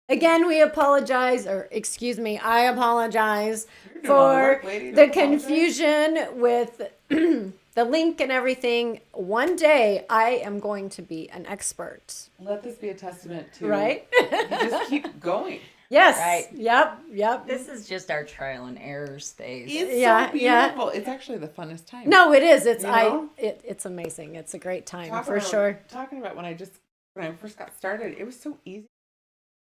Again, we apologize, or excuse me, I apologize You're doing all the for work, lady. the Don't apologize. confusion with the link and everything. One day I am going to be an expert. Let this be a testament to Right? You just keep going. Yes. Right. Yep. This is just our trial and error space. It's Yeah, so yeah. beautiful. It's actually the funnest time. No, it is. It's You know? it's amazing. It's a great time Talk for about- sure. Talking about when I first got started, it was so easy.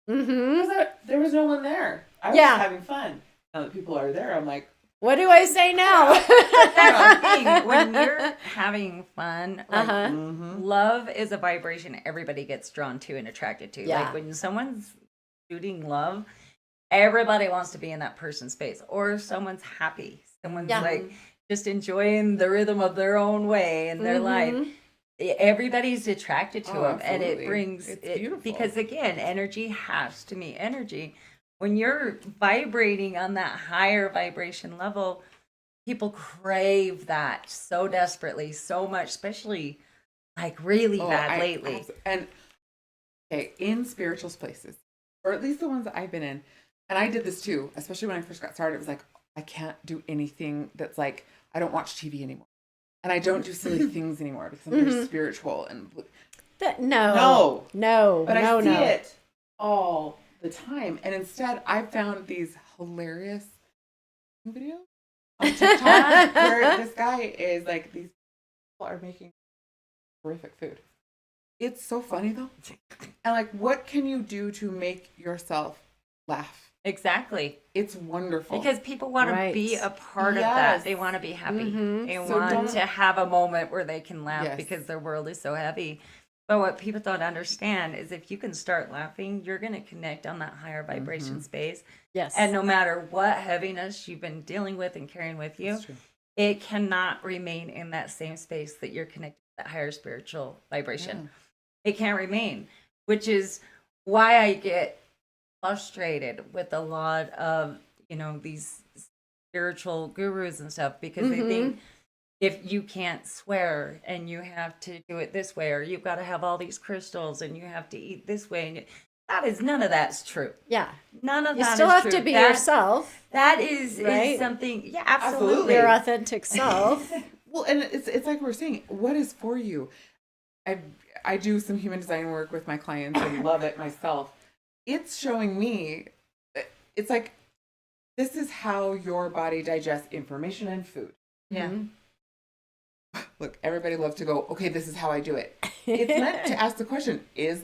Mm-hmm. There was no one there. I was Yeah. just having fun. Now that people are there, I'm like, What do I say now? That's the thing. When you're having fun, like, Uh-huh. love is a vibration everybody gets drawn to and attracted to. Yeah. Like when someone's shooting love, everybody wants to be in that person's space. Or if someone's happy, someone's Yeah. like just enjoying the rhythm of their own way in their life. Mhm. Everybody's attracted to Oh, them, and it absolutely. brings It's it beautiful. because again, energy has to meet energy. When you're vibrating on that higher vibration level, people crave that so desperately, so much, especially like really bad lately. And okay, in spiritual places, or at least the ones that I've been in, and I did this too, especially when I first got started. It was like, I can't do anything that's like, I don't watch TV anymore. And I don't do silly things anymore because I'm very spiritual. And No. but I see no. it all the time. And instead, I've found these hilarious videos on TikTok where this guy is like, these people are making horrific food. It's so funny though. And like, what can you do to make yourself laugh? Exactly. It's wonderful. Because people want Right. to be a part of Yes. that. They want to be happy. Mhm. They So want don't- to have a moment where they can laugh Yes. because their world is so heavy. But what people don't understand is if you can start laughing, you're going to connect on that higher vibration space. Yes. And no matter what heaviness you've been dealing with and carrying with you, That's true. it cannot remain in that same space that you're connected to that higher spiritual vibration. It can't remain, which is why I get frustrated with a lot of, these spiritual gurus and stuff because they think if you can't swear and you have to do it this way, or you've got to have all these crystals and you have to eat this way, and that is none of that's true. Yeah. None of You that still is have true. to be That- yourself. That is Right? something. Yeah, Absolutely. absolutely. Your authentic self. Well, and it's like we're saying, what is for you? I do some human design work with my clients and love it myself. It's showing me, it's like, this is how your body digests information and food. Yeah. Look, everybody loves to go, okay, this is how I do it. It's meant to ask the question, does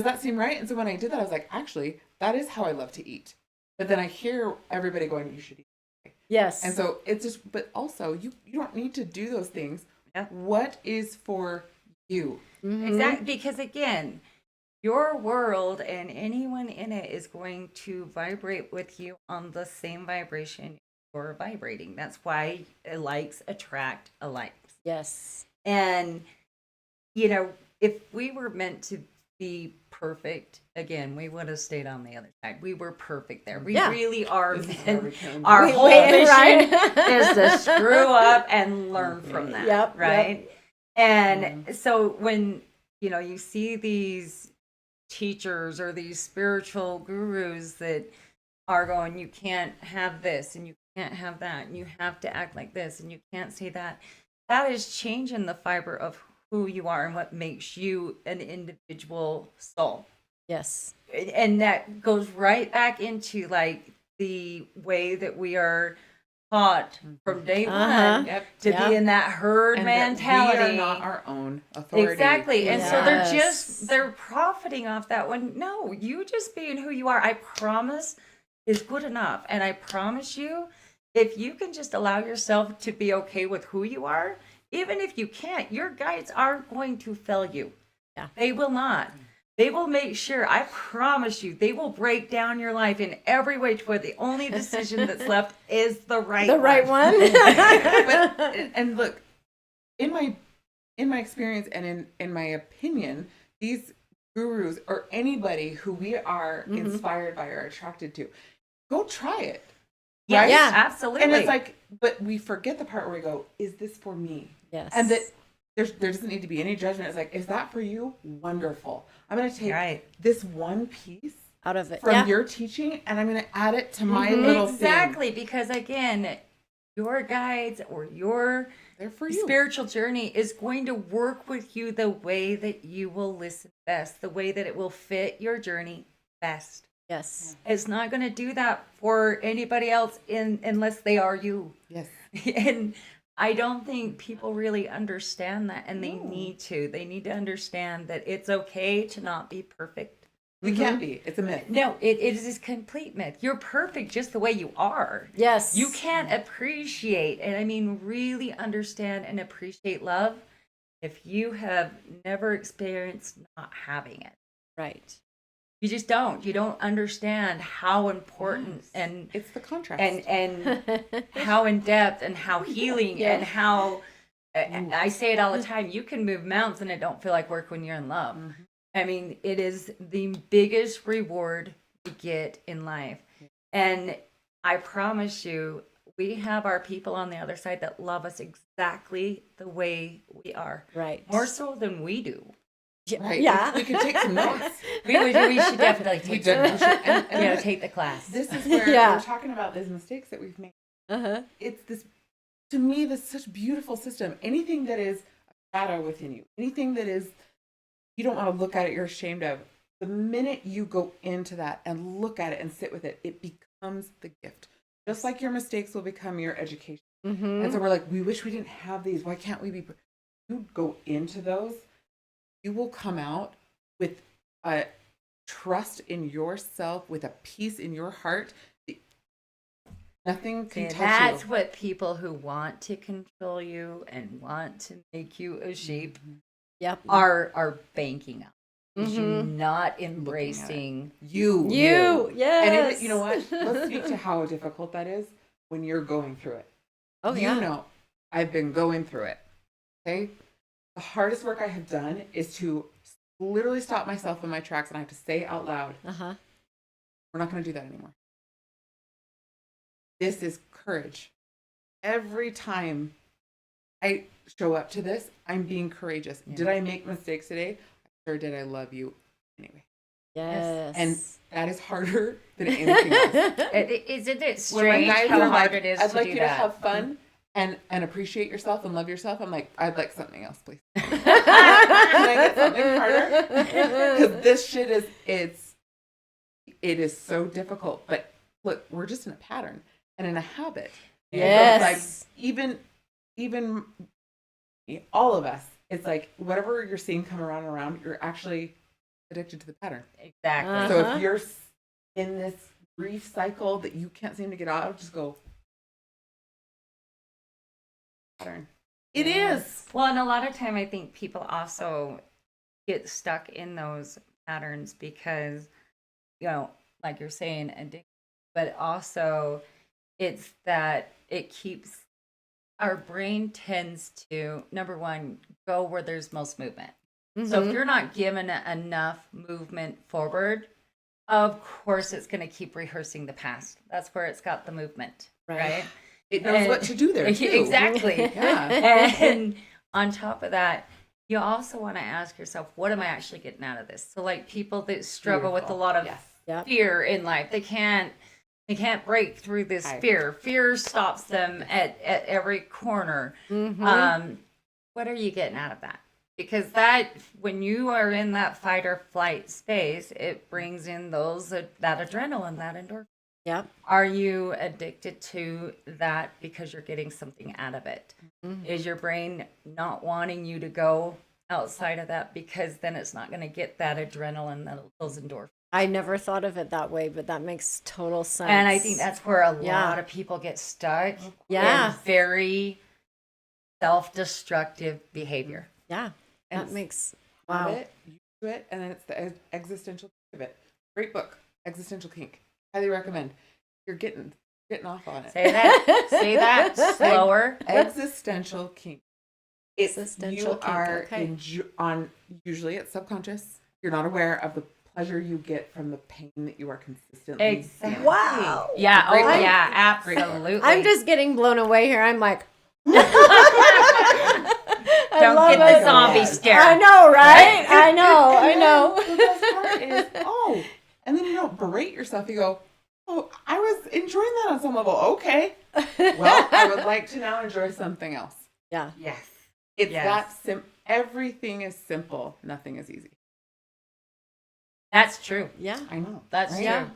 that seem right? And so when I did that, I was like, actually, that is how I love to eat. But then I hear everybody going, you should eat. Yes. And so it's just, but also you don't need to do those things. Yeah. What is for you? Exactly. Because again, your world and anyone in it is going to vibrate with you on the same vibration you're vibrating. That's why likes attract alike. Yes. And, you know, if we were meant to be perfect, again, we would have stayed on the other side. We were perfect there. We Yeah. really are. This is where we came. Our whole mission right. is to screw up and learn from that. Yep, Right. And so when, you know, you see these teachers or these spiritual gurus that are going, you can't have this and you can't have that and you have to act like this and you can't say that, that is changing the fiber of who you are and what makes you an individual soul. Yes. And that goes right back into like the way that we are taught from day one Yep. to Yep. be in that herd And that mentality. we are not our own authority. Exactly. And so Yes. they're profiting off that one. No, you just being who you are, I promise, is good enough. And I promise you, if you can just allow yourself to be okay with who you are, even if you can't, your guides aren't going to fail you. Yeah. They will not. They will make sure, I promise you, they will break down your life in every way to where the only decision that's left is the right The one. right one. But, and look, in my experience and in my opinion, these gurus or anybody who we are inspired by or attracted to, go try it. Yeah, Right? yeah, absolutely. And it's like, but we forget the part where we go, is this for me? Yes. And that there doesn't need to be any judgment. It's like, is that for you? Wonderful. I'm going to take Right. this one piece out of it. from your teaching and I'm going to add it to my little thing. Exactly, because again, your guides or your They're for you. spiritual journey is going to work with you the way that you will listen best, the way that it will fit your journey best. Yes. It's not going to do that for anybody else unless they are you. Yes. And I don't think people really understand that, and they need to. They need to understand that it's okay to not be perfect. We can't be. It's a myth. No, it is a complete myth. You're perfect just the way you are. Yes. You can't appreciate, and I mean really understand and appreciate love if you have never experienced not having it. Right. You just don't. You don't understand how important and It's the contrast. and how in depth and how healing and how I say it all the time. You can move mountains and it don't feel like work when you're in love. I mean, it is the biggest reward we get in life. And I promise you, we have our people on the other side that love us exactly the way we are. Right. More so than we do. Right. Yeah. We could take some notes. We should definitely take And take the class. this is where Yeah. we're talking about these mistakes that we've made. Uh-huh. It's this, to me, this is such a beautiful system. Anything that is a shadow within you, anything that is, you don't want to look at it, you're ashamed of, the minute you go into that and look at it and sit with it, it becomes the gift. Just like your mistakes will become your education. Mm-hmm. And so we're like, we wish we didn't have these. Why can't we be? You go into those, you will come out with a trust in yourself, with a peace in your heart. Nothing can touch That's you. what people who want to control you and want to make you a sheep Yep. are banking on. Is you Mhm. not embracing You. Yes. And you know what? Let's speak to how difficult that is when you're going through it. Oh, You yeah. know, I've been going through it. Okay? The hardest work I have done is to literally stop myself in my tracks and I have to say out loud, Uh-huh. we're not going to do that anymore. This is courage. Every time I show up to this, I'm being courageous. Did I make mistakes today? I sure did. I love you anyway. Yes. And that is harder than anything else. Isn't it When my strange guys how are hard like, it is I'd to like do you that? to have fun and appreciate yourself and love yourself. I'm like, I'd like something else, please. Can I get something harder? Because this shit it is so difficult. But look, we're just in a pattern and in a habit. Yes. So it's like even all of us, it's like whatever you're seeing come around and around, you're actually addicted to the pattern. Exactly. So if you're in this grief cycle that you can't seem to get out of, just go pattern. It is. Well, and a lot of time I think people also get stuck in those patterns because, like you're saying, addiction, but also it's that it keeps our brain tends to, number one, go where there's most movement. So if you're not given enough movement forward, of course it's going to keep rehearsing the past. That's where it's got the movement, right? It knows what to do there too. Exactly. Yeah. And on top of that, you also want to ask yourself, what am I actually getting out of this? So like people that struggle with a lot of fear in life, they can't break through this fear. Fear stops them at every corner. What are you getting out of that? Because that, when you are in that fight or flight space, it brings in that adrenaline, that endorphin. Yep. Are you addicted to that because you're getting something out of it? Is your brain not wanting you to go outside of that because then it's not going to get that adrenaline, those endorphins? I never thought of it that way, but that makes total sense. And I think that's where a lot of people get stuck in very self-destructive behavior. Yeah. That makes it, you do it, and then it's the existential kink of it. Great book, Existential Kink. Highly recommend. You're getting off on it. Say that slower. Existential kink. Existential kink. You are on. Usually, it's subconscious. You're not aware of the pleasure you get from the pain that you are consistently. Exactly. Wow. Yeah. Oh, yeah. Absolutely. I'm just getting blown away here. I'm like. Don't get the zombie stare. I know, right? I know. The best part is, and then you don't berate yourself. You go, I was enjoying that on some level. Okay. Well, I would like to now enjoy something else. Yeah. Yes. It's that simple. Everything is simple. Nothing is easy. That's true. Yeah. I know. That's true.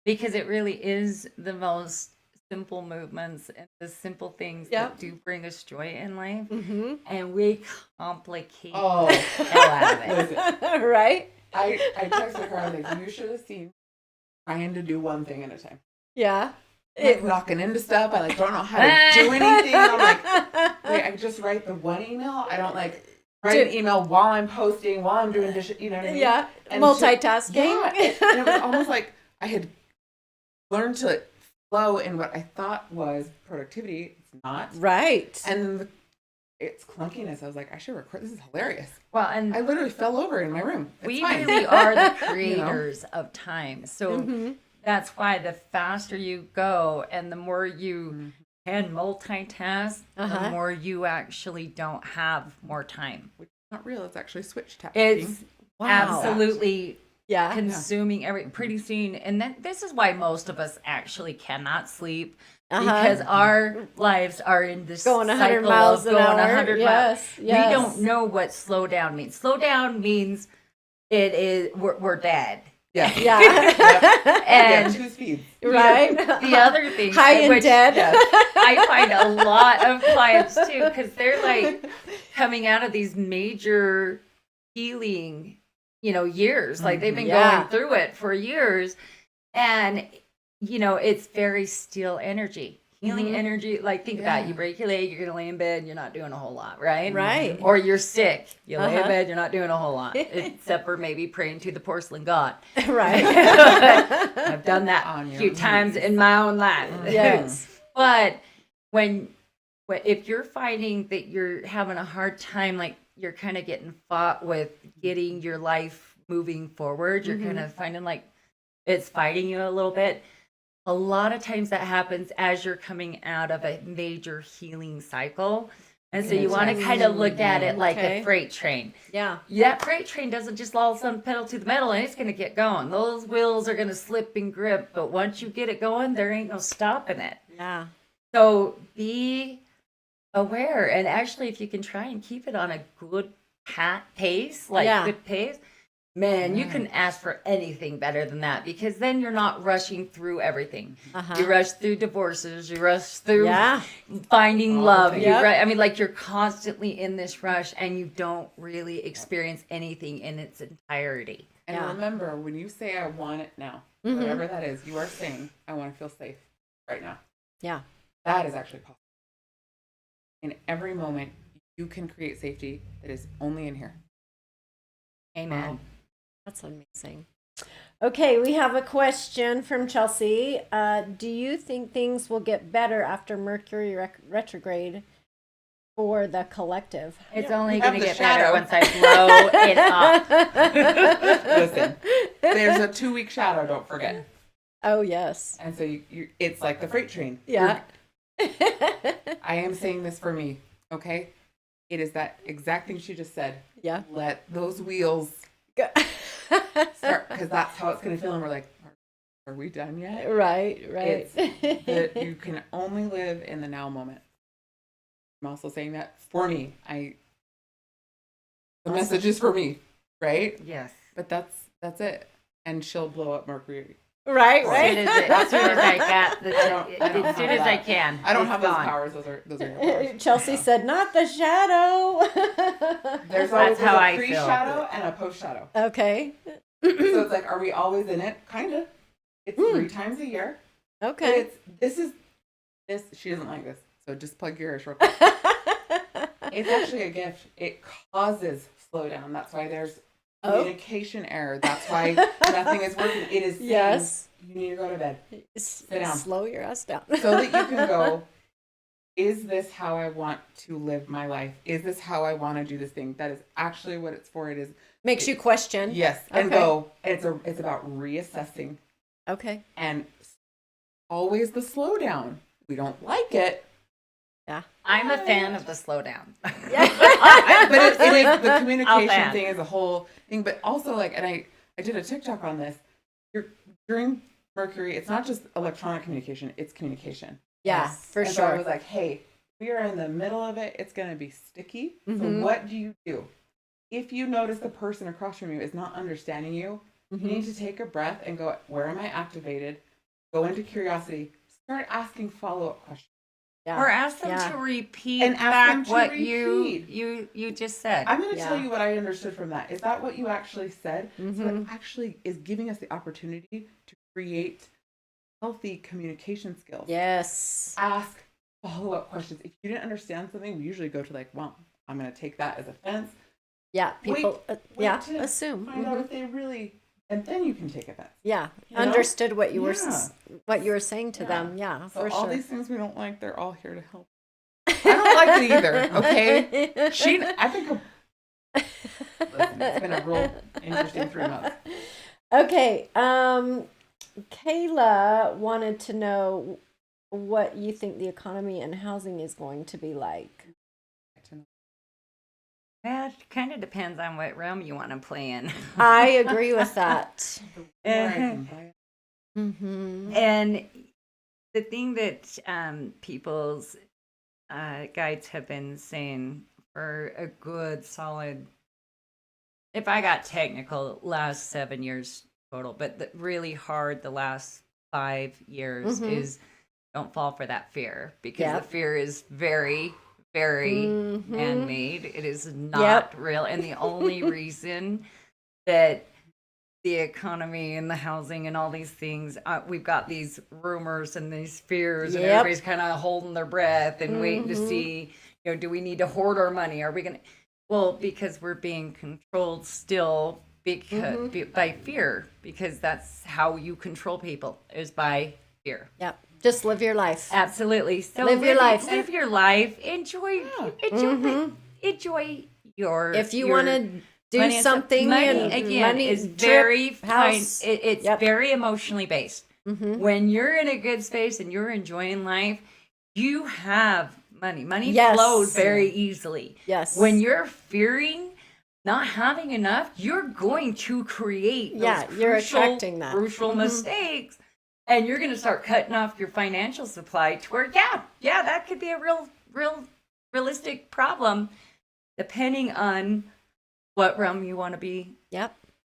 Because it really is the most simple movements and the simple things that do bring us joy in life. And we complicate the hell out of it. Right? I texted her, I was like, you should have seen trying to do one thing at a time. Yeah. Like knocking into stuff. I don't know how to do anything. I'm like, wait, I just write the one email. I don't write an email while I'm posting, while I'm doing dishes, you know what I mean? Yeah. And multitasking. And it was almost like I had learned to flow in what I thought was productivity. It's not. Right. And it's clunkiness. I was like, I should record. This is hilarious. Well, and I literally fell over in my room. We really are the creators of time. So that's why the faster you go and the more you can multitask, the more you actually don't have more time. Which is not real. It's actually switch tasking. It's absolutely consuming every pretty soon. And then this is why most of us actually cannot sleep. Because our lives are in this going 100 cycle miles of an going hour. 100 Yes. miles. We don't know what slow down means. Slow down means we're dead. Yeah. Yeah. And 2 speeds. Right. The other thing, High and dead. I find a lot of clients too, because they're coming out of these major healing, years. They've been going through it for years, and it's very still energy. Healing energy, think about it. You break your leg, you're gonna lay in bed, you're not doing a whole lot, right? Right. Or you're sick, you lay in bed, you're not doing a whole lot, except for maybe praying to the porcelain god. Right. I've done that a few times in my own life. Yes. But if you're finding that you're having a hard time, you're kind of getting fought with getting your life moving forward, you're kind of finding it's fighting you a little bit. a lot of times that happens as you're coming out of a major healing cycle. And so you want to kind of look at it like Okay. a freight train. Yeah. That freight train doesn't just all of a sudden pedal to the metal and it's going to get going. Those wheels are going to slip and grip, but once you get it going, there ain't no stopping it. Yeah. So be aware. And actually, if you can try and keep it on a good pace, good pace, man, you can ask for anything better than that, because then you're not rushing through everything. You rush through divorces, you rush through finding love. You're constantly in this rush and you don't really experience anything in its entirety. And remember, when you say I want it now, whatever that is, you are saying I want to feel safe right now. Yeah. That is actually possible. In every moment, you can create safety that is only in here. Amen. Wow. That's amazing. Okay, we have a question from Chelsea. Do you think things will get better after Mercury retrograde for the collective? It's only going to get better once I blow it up. Listen, there's a 2-week shadow, don't forget. Oh, yes. And so it's like the freight train. Yeah. I am saying this for me, okay? It is that exact thing she just said. Yeah. Let those wheels start, because that's how it's going to feel. And we're like, are we done yet? Right. It's that you can only live in the now moment. I'm also saying that for me. The message is for me, right? Yes. But that's it. And she'll blow up Mercury. Right. As soon as I can. As soon as I can. I don't have those powers. Those are your powers. Chelsea said, "Not the shadow." There's always how I a pre-shadow and a post-shadow. Okay. So it's like, are we always in it? Kind of. It's 3 times a year. Okay. This. She doesn't like this, so just plug your ears real quick. It's actually a gift. It causes slowdown. That's why there's communication error. That's why nothing is working. It is saying you need to go to bed. Sit down. Slow your ass down. So that you can go, is this how I want to live my life? Is this how I want to do this thing? That is actually what it's for. Makes you question. Yes. And go. It's about reassessing. Okay. And always the slowdown. We don't like it. Yeah. I'm a fan of the slowdown. But it is the communication thing is a whole thing. But also, and I did a TikTok on this. During Mercury, it's not just electronic communication, it's communication. Yeah, for sure. So I was like, hey, we are in the middle of it. It's going to be sticky. So what do you do? If you notice the person across from you is not understanding you, you need to take a breath and go, where am I activated? Go into curiosity. Start asking follow-up questions. Yeah. Or ask them to repeat and back what you just said. I'm going to tell you what I understood from that. Is that what you actually said? So it actually is giving us the opportunity to create healthy communication skills. Yes. Ask follow-up questions. If you didn't understand something, we usually go to well, I'm going to take that as offense. Yeah, people to assume. Find out if they really, and then you can take offense. Yeah, understood what you were saying to them. Yeah, so for sure. All these things we don't like, they're all here to help. I don't like it either. Okay, I think. Listen, it's been a real interesting 3 months. Okay, Kayla wanted to know what you think the economy and housing is going to be like. It kind of depends on what realm you want to play in. I agree with that. And the thing that people's guides have been saying for a good solid, if I got technical, last 7 years total, but really hard the last 5 years is don't fall for that fear, because the fear is very man-made. It is not real. And the only reason that the economy and the housing and all these things, we've got these rumors and these fears and everybody's kind of holding their breath and waiting to see, do we need to hoard our money? Are we going to? Well, because we're being controlled still by fear, because that's how you control people, is by fear. Yep. Just live your life. Absolutely. So live your life. Live your life. Enjoy your. If you want to do something, money again is very house. It's very emotionally based. When you're in a good space and you're enjoying life, you have money. Money Yes. flows very easily. Yes. When you're fearing not having enough, you're going to create those you're attracting that. crucial mistakes, and you're going to start cutting off your financial supply to where, that could be a realistic problem, depending on what realm you want to be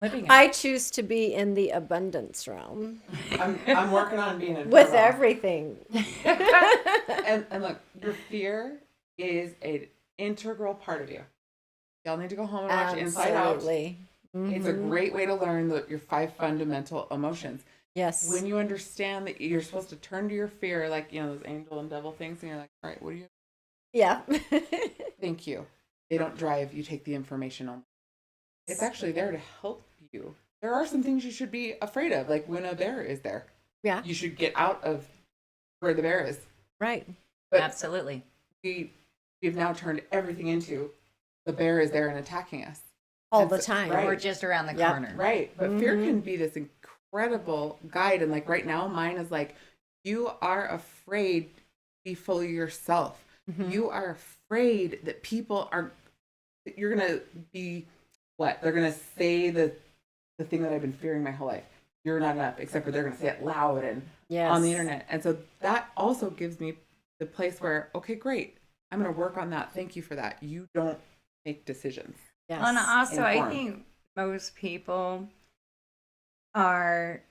living in. I choose to be in the abundance realm I'm working on being in with her realm. everything. And look, your fear is an integral part of you. Y'all need to go home and watch Inside Out. Absolutely. It's a great way to learn your 5 fundamental emotions. Yes. When you understand that you're supposed to turn to your fear, like, those angel and devil things, and you're like, all right, what do you? Yeah. Thank you. They don't drive. You take the information on. It's actually there to help you. There are some things you should be afraid of, like when a bear is there. Yeah. You should get out of where the bear is. Right. But absolutely. We've now turned everything into the bear is there and attacking us. All the time. Right. We're just around the corner. Right. But fear can be this incredible guide. And like right now, mine is like, you are afraid to be fully yourself. You are afraid that you're going to be what? They're going to say the thing that I've been fearing my whole life. You're not enough, except for they're going to say it loud and on the internet. And so that also gives me the place where, okay, great. I'm going to work on that. Thank you for that. You don't make decisions. Yes. And also, I Informed. think most people are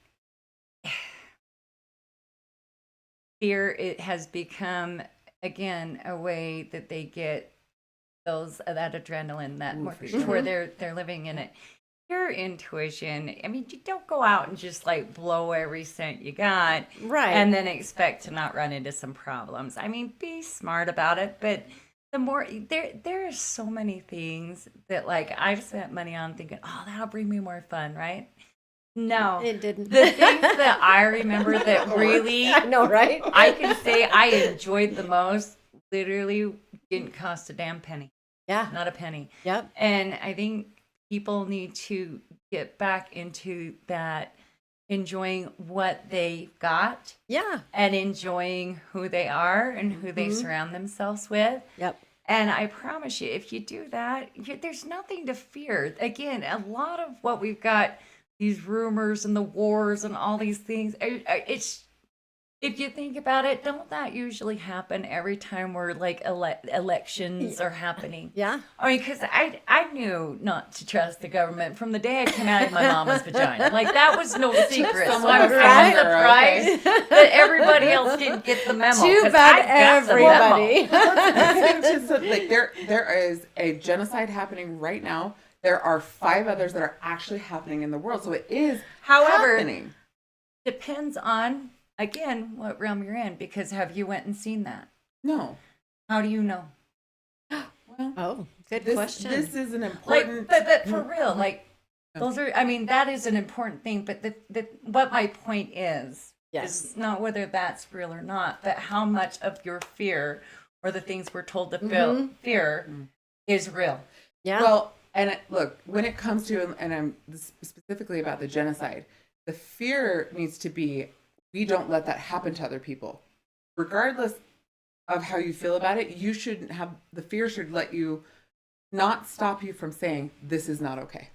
fear. It has become, again, a way that they get that adrenaline, that more for sure. where they're living in it. Your intuition. I mean, you don't go out and just like blow every cent you got, Right. and then expect to not run into some problems. I mean, be smart about it, but the more there are so many things that like I've spent money on thinking, oh, that'll bring me more fun, right? No, It didn't. The things that I remember that really I know, right? I can say I enjoyed the most literally didn't cost a damn penny. Yeah. Not a penny. Yep. And I think people need to get back into that, enjoying what they got Yeah. and enjoying who they are and who they surround themselves with. Yep. And I promise you, if you do that, there's nothing to fear. Again, a lot of what we've got, these rumors and the wars and all these things, it's, if you think about it, don't that usually happen every time we're like elections are happening? Yeah. I mean, because I knew not to trust the government from the day I came out of my mama's vagina. Like, that was no secret. So I'm Right. surprised that everybody else didn't get the memo. Too 'cause bad I got the memo. everybody. It's just like there is a genocide happening right now. There are 5 others that are actually happening in the world. So it is However, happening. Depends on, again, what realm you're in, because have you went and seen that? No. How do you know? Well, Oh, good this, question. This is an Like, important. but for real, like, those are, I mean, that is an important thing, but what my point is Yes. not whether that's real or not, but how much of your fear or the things we're told to feel fear is real. Yeah. Well, and look, when it comes to, and I'm specifically about the genocide, the fear needs to be, we don't let that happen to other people. Regardless of how you feel about it, you shouldn't have, the fear should let you, not stop you from saying, this is not okay.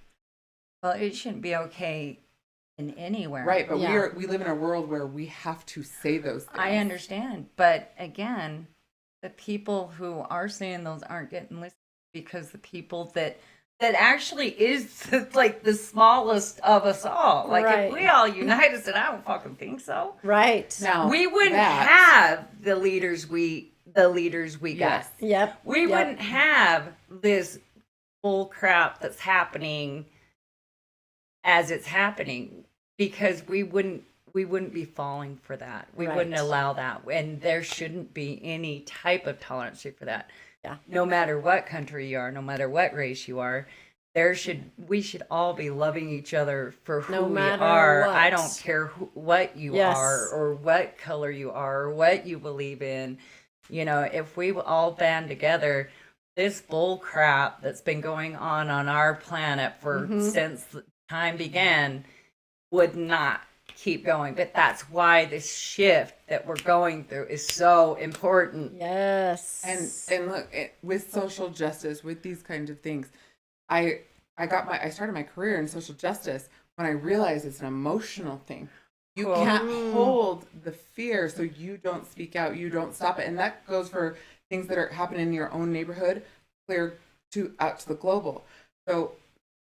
Well, it shouldn't be okay in anywhere. Right, but Yeah. we live in a world where we have to say those things. I understand. But again, the people who are saying those aren't getting listened because the people that actually is like the smallest of us all. Like, Right. if we all united, said, I don't fucking think so. Right. Now, We wouldn't that- have the leaders we got. Yes. Yep. We Yep. wouldn't have this bull crap that's happening as it's happening, because we wouldn't be falling for that. We wouldn't Right. allow that, and there shouldn't be any type of tolerance for that. Yeah. No matter what country you are, no matter what race you are, we should all be loving each other for who No we matter are. what. I don't care what you Yes. are or what color you are or what you believe in. You know, if we all band together, this bull crap that's been going on our planet for since time began would not keep going. But that's why this shift that we're going through is so important. Yes. And look, with social justice, with these kinds of things, I started my career in social justice when I realized it's an emotional thing. You can't hold the fear, so you don't speak out, you don't stop it. And that goes for things that are happening in your own neighborhood, clear out to the global. So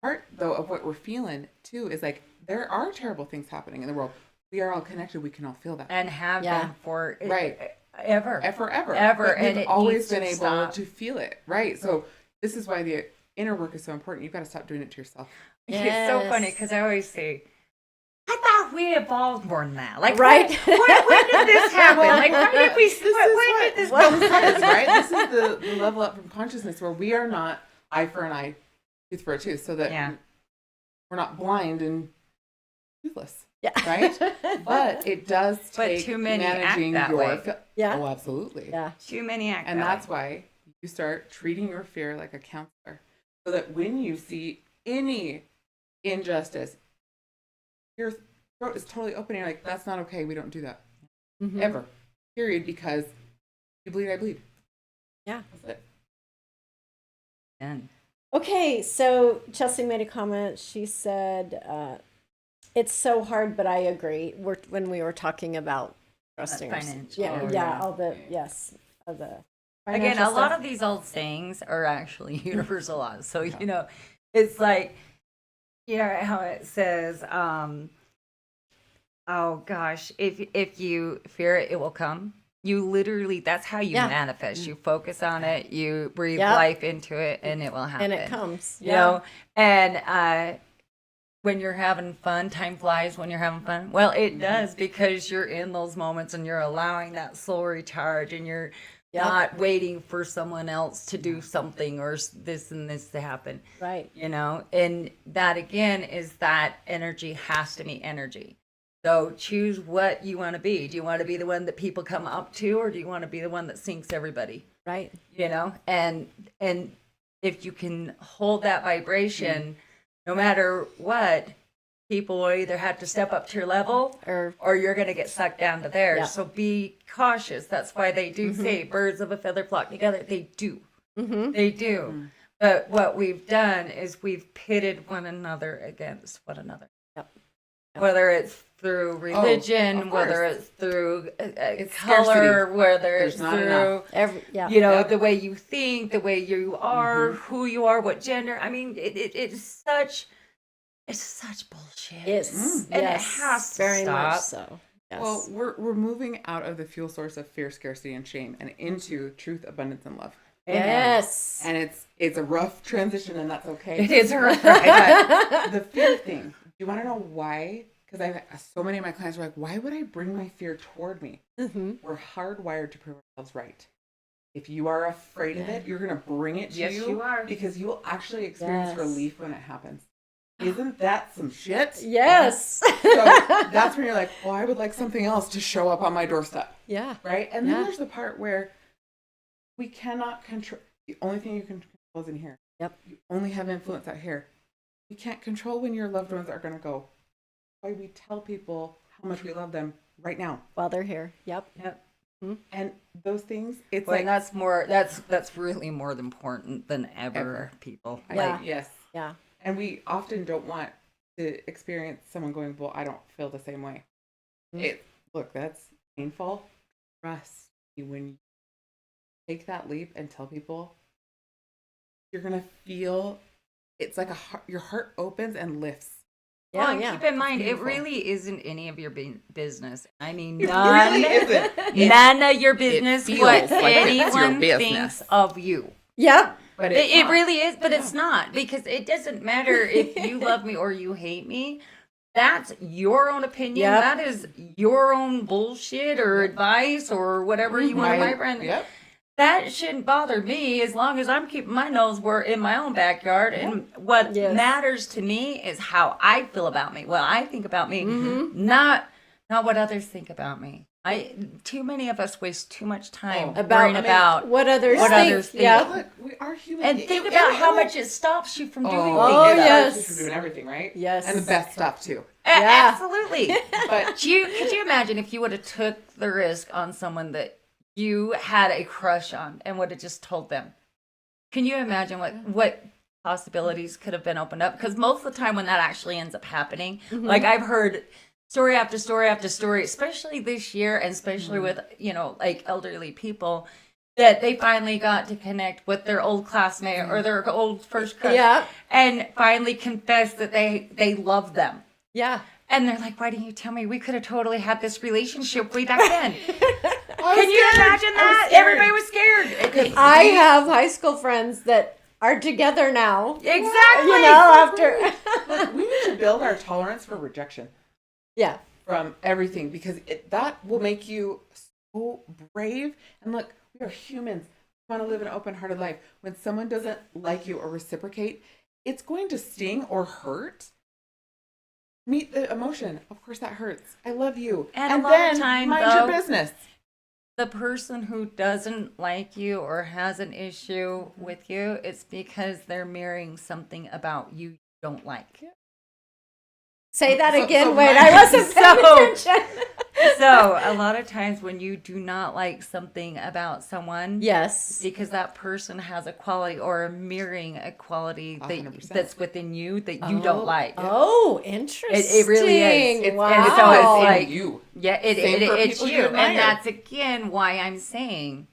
part though of what we're feeling too is like there are terrible things happening in the world. We are all connected, we can all feel that. And have been for Forever. But and we've always been able stop. to feel it, right? So this is why the inner work is so important. You've got to stop doing it to yourself. It's so funny because I always say, I thought we evolved more than that. Like, right? When did this happen? Like, when did we? When did this come? Right? This is the level up from consciousness where we are not eye for an eye, tooth for a tooth, so that we're not blind and toothless. Yeah. Right? But it does take But too many managing act that way. Yeah. Oh, absolutely. Yeah. Too many act And that that's way. why you start treating your fear like a counselor, so that when you see any injustice, your throat is totally open. And you're like, that's not okay. We don't do that ever. Period. Because you bleed, I bleed. Yeah. That's it. And Okay, so Chelsea made a comment. She said, "It's so hard, but I agree." When we were talking about trusting financial. all the of the again, financial a lot stuff. of these old sayings are actually universal laws. So it's like, how it says, oh gosh, if you fear it, it will come. You literally, that's how you manifest. You focus on it, you breathe life into it, and it will happen. And it comes. You know, and when you're having fun, time flies when you're having fun. Well, it does, because you're in those moments and you're allowing that soul recharge, and you're not waiting for someone else to do something or this and this to happen. Right. And that again is that energy has to meet energy. So choose what you want to be. Do you want to be the one that people come up to, or do you want to be the one that sinks everybody? Right. And if you can hold that vibration, no matter what, people will either have to step up to your level or you're going to get sucked down to theirs. Yeah. So be cautious. That's why they do say birds of a feather flock together. They do. They do. But what we've done is we've pitted one another against one another. Whether it's through religion, whether it's through color, scarcity. whether There's it's not through enough. the way you think, the way you are, who you are, what gender. I mean, it's such bullshit. And it has to very stop. much so. Yes. Well, we're moving out of the fuel source of fear, scarcity, and shame, and into truth, abundance, and love. Yes. And it's a rough transition, and that's okay. It is right. But the fear thing. Do you want to know why? Because so many of my clients are like, why would I bring my fear toward me? We're hardwired to prove ourselves right. If you are afraid of it, you're going to bring it to you. Yes, you are. Because you will actually experience relief when it happens. Isn't that some shit? Yes. So that's when you're like, well, I would like something else to show up on my doorstep. Yeah. Right? And then there's the part where we cannot control. The only thing you can control is in here. Yep. You only have influence out here. You can't control when your loved ones are going to go. Why we tell people how much we love them right now While they're here. Yep. and those things. It's Well, like that's really more important than ever. People. Yeah. yes, Yeah. and we often don't want to experience someone going, well, I don't feel the same way. Look, that's painful. Trust me, when you take that leap and tell people, you're gonna feel it's like your heart opens and lifts. Yeah, Well, keep in mind, it really isn't any of your business. I mean, none, really isn't. none of your business feels what like it's your anyone business. thinks of you. Yep. But It really is, but it's not, because it doesn't matter if you love me or you hate me. That's your own opinion. Yep. That is your own bullshit or advice or whatever you want to vibrate. Yep. That shouldn't bother me as long as I'm keeping my nose where in my own backyard. And what matters to me is how I feel about me, what I think about me, not what others think about me. Too many of us waste too much time About- worrying about what others what think. others think. Yeah. Look, we are human. and think about how much it stops you from doing Oh, things. yes. From doing everything, right? Yes. And the best stuff too. Yeah. Absolutely. But Could you imagine if you would have took the risk on someone that you had a crush on and would have just told them? Can you imagine what possibilities could have been opened up? Because most of the time when that actually ends up happening, like I've heard story after story after story, especially this year, and especially with, like elderly people, that they finally got to connect with their old classmate or their old first crush, Yeah. and finally confess that they love them. Yeah. And they're like, why didn't you tell me? We could have totally had this relationship way back then. Can you imagine that? Everybody was scared. I have high school friends that are together now. Exactly. After. look, we need to build our tolerance for rejection Yeah. from everything, because that will make you so brave. And look, we are humans. We want to live an open-hearted life. When someone doesn't like you or reciprocate, it's going to sting or hurt. Meet the emotion. Of course, that hurts. I love you. And a lot of time, mind though, your business. the person who doesn't like you or has an issue with you, it's because they're mirroring something about you don't like. Say that again. so Wait, my- I wasn't paying attention. So a lot of times when you do not like something about someone, Yes. because that person has a quality or mirroring a quality 100%. that's within you that you don't like. Oh, interesting. It really is. Wow. And so it's in like, you. yeah, Same for it's people you you. admire. And that's again why I'm saying,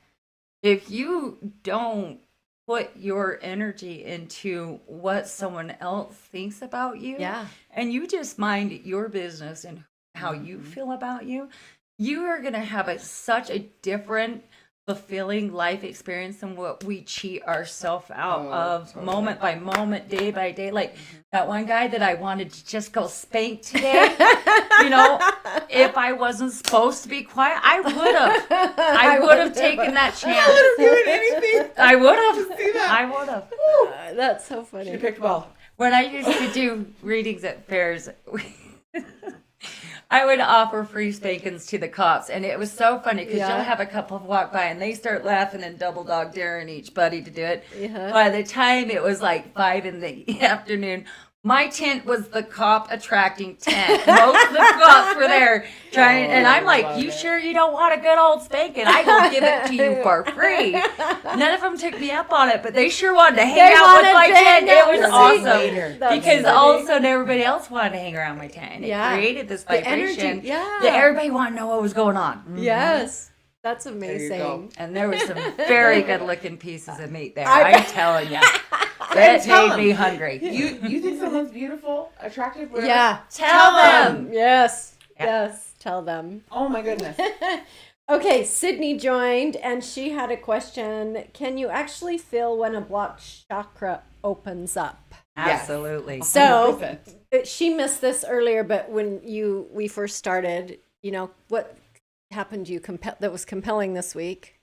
if you don't put your energy into what someone else thinks about you, Yeah. and you just mind your business and how you feel about you, you are going to have such a different fulfilling life experience than what we cheat ourselves out of totally. moment by moment, day by day. Like that one guy that I wanted to just go spank today, if I wasn't supposed to be quiet, I would have taken that chance. Doing anything. I would have. See that? I would have. That's so funny. You picked well. When I used to do readings at fairs, I would offer free spankings to the cops, and it was so funny because Yeah. you'll have a couple walk by and they start laughing and double dog daring each buddy to do it. Yeah. By the time it was like 5 in the afternoon, my tent was the cop attracting tent. Most of the cops were there trying, and I'm like, "You sure you don't want a good old spanking? I will give it to you for free." None of them took me up on it, but they sure wanted to hang out with wanted my to tent. hang out It was with awesome you. That's because funny. all of a sudden everybody else wanted to hang around my tent, and it Yeah. created this The energy, vibration yeah. that everybody wanted to know what was going on. Yes. That's you amazing. go. And there was some very good looking pieces of meat there. I- I'm telling you, it tell made 'em. me hungry. You think someone's beautiful, attractive, whatever? Yeah. Tell them. Yes. Yeah. Yes. Tell them. Oh my goodness. Okay, Sydney joined and she had a question. Can you actually feel when a blocked chakra opens up? Yes. Absolutely. So 100%. she missed this earlier, but when we first started, what happened to you that was compelling this week?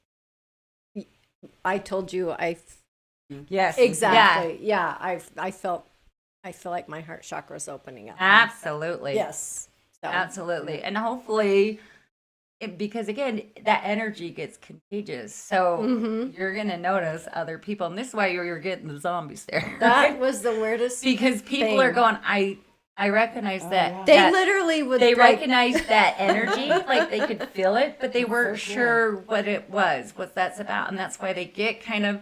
I told you Yes. exactly. Yeah, I feel like my heart chakra is opening up. Absolutely. Yes. So, Absolutely. And hopefully, because again, that energy gets contagious. So Mhm. you're going to notice other people. And this is why you're getting the zombies there. that was the weirdest. Because people thing. are going, I recognize that. yeah. They that- literally would. They like, recognized that energy, like they could feel it, but they weren't so cool. sure what it was, what that's about, and that's why they get kind of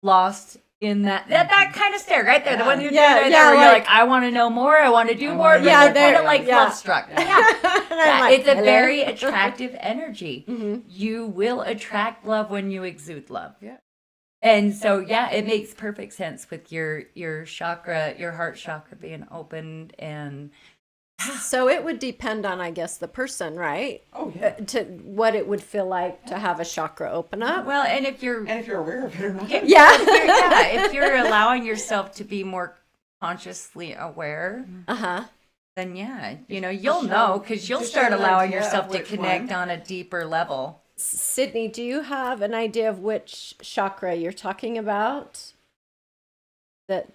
lost in that kind of stare right there. The one you're doing right there, where you're like, I want to know more, I want to do more. wanna But know they're more. kind of like Yeah. love struck. Yeah. And I'm like, It's a "Hello?" very attractive energy. Mhm. You will attract love when you exude love. Yeah. And so, yeah, it makes perfect sense with your chakra, your heart chakra being opened, and So it would depend on, I guess, the person, right? Oh yeah. To what it would feel like to have a chakra open up. well, and if you're And if you're aware of it or not. Yeah. if you're allowing yourself to be more consciously aware, Uh-huh. then you'll know because you'll Just start have an allowing idea yourself of to which connect one. on a deeper level. Sydney, do you have an idea of which chakra you're talking about? That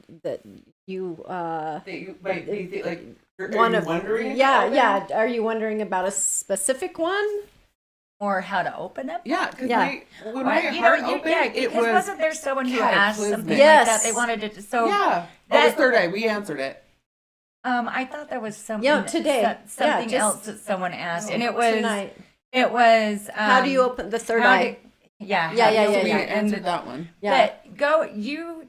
you That you, like, you think, like, are one you of wondering? yeah, about yeah. that? Are you wondering about a specific one? more how to open it. Yeah, because Yeah. when my heart opened, it because was wasn't there someone who asked something Yes. like that? They wanted it to, so yeah. that- That was third eye. We answered it. I thought there was something today. something Yeah, else that someone asked, and it was tonight. it was How do you open the third how eye? yeah, Yeah, how do yeah, you yeah, open We yeah. it? answered that one. Yeah. But go you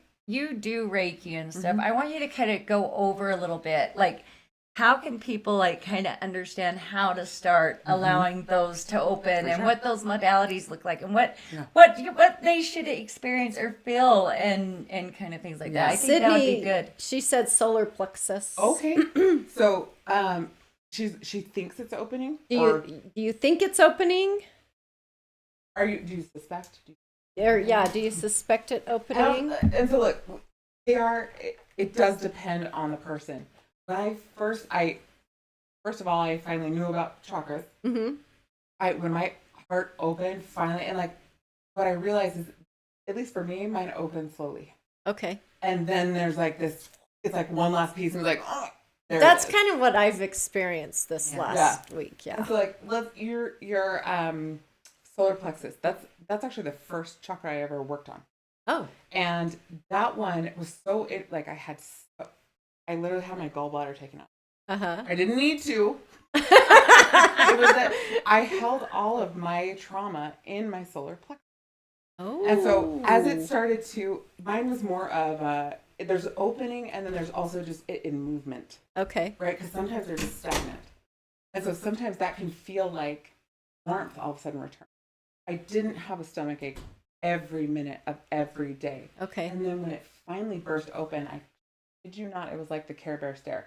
do Reiki and stuff. I want you to kind of go over a little bit, like how can people like kind of understand how to start allowing those to open and what those modalities look like and what they should experience or feel and kind of things like that. I think that would be good. She said solar plexus. Okay. So she thinks it's opening. Do you think it's opening? Do you suspect? Or do you suspect it opening? And so look, it does depend on the person. When I first of all, I finally knew about chakras. Mm-hmm. When my heart opened finally, and like what I realized is, at least for me, mine opened slowly. Okay. And then there's like this, it's like one last piece, and it's like, oh, there That's it is. kind of what I've experienced this last week. Yeah. And so like, your solar plexus. That's actually the first chakra I ever worked on. Oh. And that one was so I literally had my gallbladder taken out. Uh-huh. I didn't need to. It was that I held all of my trauma in my solar plexus. Oh. And so as it started to, mine was more of there's opening and then there's also just it in movement. Okay. Right? Because sometimes they're just stagnant. And so sometimes that can feel like warmth all of a sudden return. I didn't have a stomach ache every minute of every day. Okay. And then when it finally burst open, I kid you not, it was like the Care Bear stare.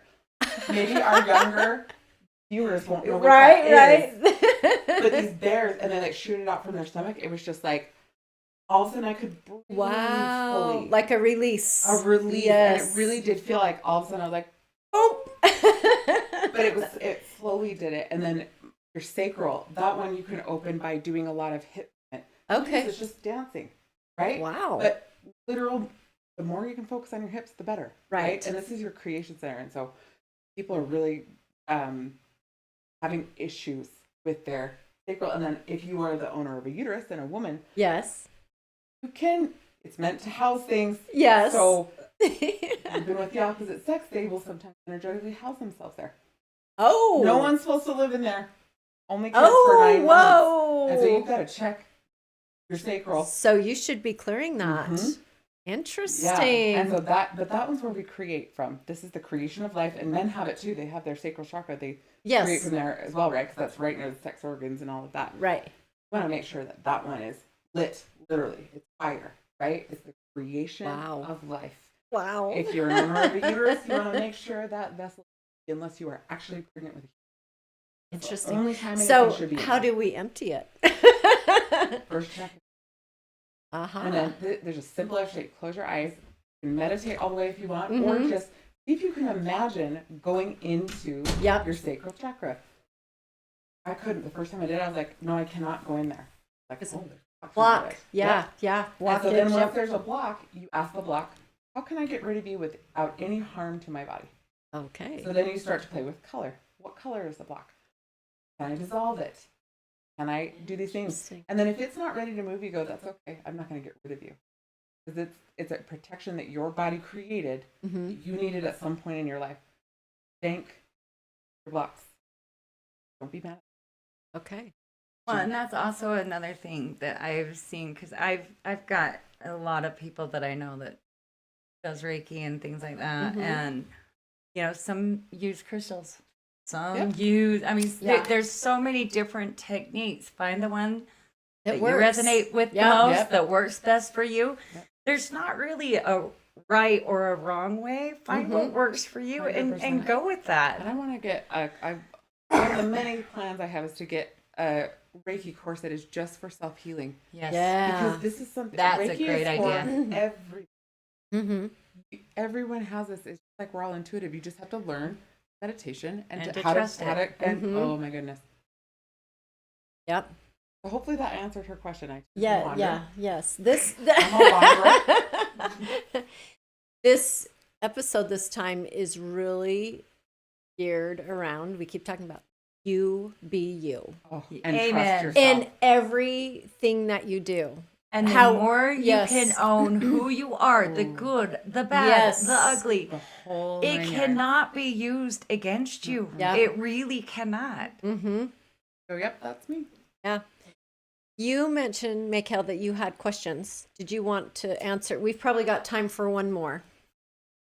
Maybe our younger viewers won't know what that is. But these bears, and they like shoot it out from their stomach. It was just like, all of a sudden I could breathe fully. Like a release. A release. Yes. And it really did feel like all of a sudden I was like, oh. but it slowly did it. And then your sacral, that one you can open by doing a lot of hip movement. Okay. It's just dancing, right? Wow. But the more you can focus on your hips, the better. Right. And this is your creation center. And so people are really having issues with their sacral. And then if you are the owner of a uterus and a woman, Yes. it's meant to house things. Yes. So even with the opposite sex, they will sometimes energetically house themselves there. Oh. No one's supposed to live in there. Only kids for 9 months. Whoa. And so you've got to check your sacral. So you should be clearing that. Mhm. Interesting. Yeah. And so that one's where we create from. This is the creation of life, and men have it too. They have their sacral chakra. They create from there as well, right? Because that's right near the sex organs and all of that. Right. We want to make sure that one is lit, literally. It's fire, right? It's the creation of life. Wow. If you're an owner of a uterus, you want to make sure that vessel, unless you are actually pregnant with a Interesting. only time So should be how do we empty it? first check. Uh-huh. And then there's a simple exercise. Close your eyes. You can meditate all the way if you want, or Mhm. just see if you can imagine going into your sacral chakra. I couldn't. The first time I did, I was like, no, I cannot go in there. Like, It's oh, there's blocks block. in the way. Yeah. And so then Blockage. once there's a block, you ask the block, how can I get rid of you without any harm to my body? Okay. So then you start to play with color. What color is the block? Can I dissolve it? Can I do these things? Interesting. And then if it's not ready to move, you go, that's okay. I'm not going to get rid of you. Because it's a protection that your body created. Mm-hmm. You needed at some point in your life. Thank your blocks. Don't be mad. Okay. Well, and that's also another thing that I've seen, because I've got a lot of people that I know that does Reiki and things like that, Mhm. and some use crystals, some Yep. use. I mean, Yeah. there's so many different techniques. Find the one that It you works. resonate with the Yep. most, Yep. that works best for you. Yep. There's not really a right or a wrong way. Find what Mhm. works for you and 100%. go with that. And I want to get, one of the many plans I have is to get a Reiki course that is just for self-healing. Yes. Yeah. Because this is something, That's a Reiki great is for idea. Mm-hmm. everyone has this. It's like we're all intuitive. You just have to learn meditation and to how trust to, it. and Mhm. oh my goodness. Yep. So hopefully that answered her question. Yes. This I'm a this episode this time is really geared around. We keep talking about you be you Oh, and Amen. trust yourself. in everything that you do. And the How- more you yes. can own who you are, the good, the bad, Yes. the ugly, The whole it 9 yards. cannot be used against you. Yeah. It really cannot. Mm-hmm. So, yep, that's me. Yeah. You mentioned, Maikel, that you had questions. Did you want to answer? We've probably got time for one more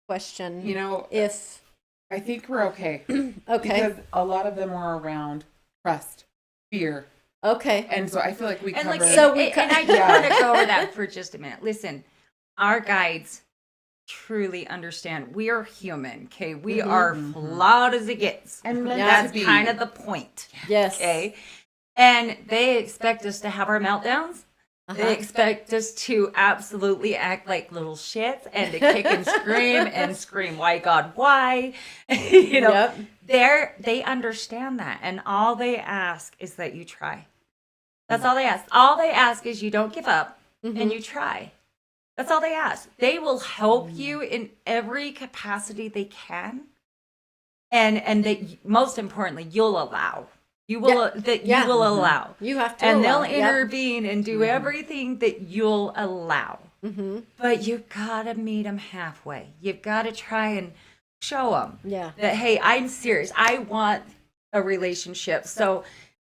question. You know, If I think we're okay. okay, Because a lot of them were around trust, fear. okay, And so I feel like we And covered. like, So and I just want to go over that for just a minute. Listen, our guides truly understand we are human. Okay, we are flawed as it gets, and meant that's to be. kind of the point. yes, Okay, and they expect us to have our meltdowns. They expect us to absolutely act like little shits and to kick and scream, why God, why? You know, Yep. they understand that. And all they ask is that you try. That's all they ask. All they ask is you don't give up and you try. That's all they ask. They will help you in every capacity they can. And they, most importantly, you'll allow. You will you will allow. You have to, And allow. they'll intervene and do everything that you'll allow. But you gotta meet them halfway. You've got to try and show them Yeah. that, hey, I'm serious. I want a relationship. So,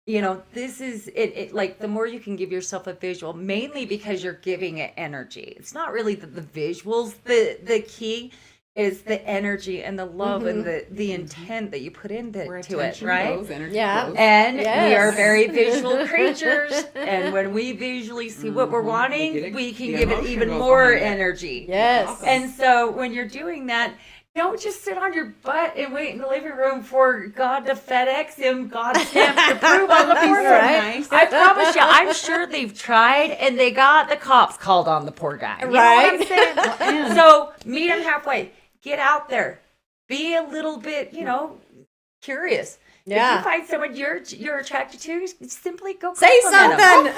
you know, this is it. Like, the more you can give yourself a visual, mainly because you're giving it energy. It's not really the visuals. The key is the energy and the love and the intent that you put into Where it, attention right? goes, energy Yeah. goes. And we Yes. are very visual creatures. And when we visually see what we're wanting, we can the give it emotion even goes more behind it. energy. Yes. Awesome. And so when you're doing that, don't just sit on your butt and wait in the living room for God to FedEx him God's stamp to prove on the poor guy. Right. I promise you, I'm sure they've tried and they got the cops called on the poor guy. You know what I'm Right. saying? So meet him halfway. Get out there. Be a little bit, you know, curious. If Yeah. you find someone you're attracted to, simply go Say compliment 'em.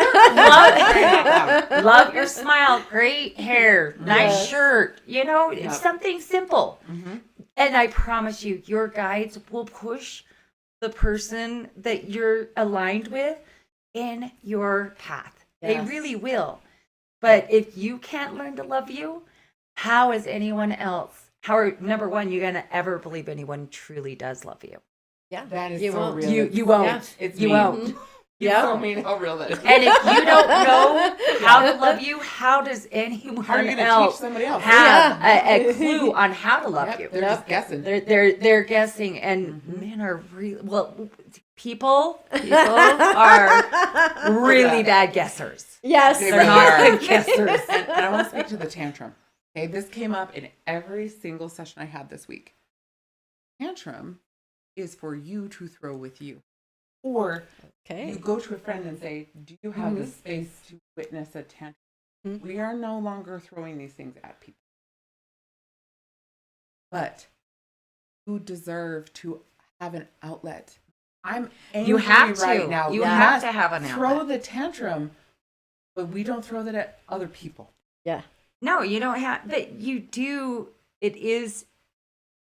something. Love your smile, great hair, nice Yes. shirt, you know, Yep. something simple. And I promise you, your guides will push the person that you're aligned with in your path. They Yes. really will. But if you can't learn to love you, how is anyone else? How are, number one, you gonna ever believe anyone truly does love you? Yeah. That is You so won't. real. You won't. Yeah. It's You mean. won't. Yeah. So mean how real that is. And if you don't know how to love you, how does anyone How are you going to teach else somebody else? have a clue on how to love Yep, you? they're just guessing. They're guessing, and men are really people are really bad guessers. Yes. They They're really not are. good guessers. And I want to speak to the tantrum. Okay, this came up in every single session I had this week. Tantrum is for you to throw with you. Or Okay. you go to a friend and say, do you have the space to witness a tantrum? We are no longer throwing these things at people. But you deserve to have an outlet. I'm angry You have to. right now. You We have must to have an throw outlet. the tantrum, but we don't throw that at other people. Yeah. No, you don't have, but you do. It is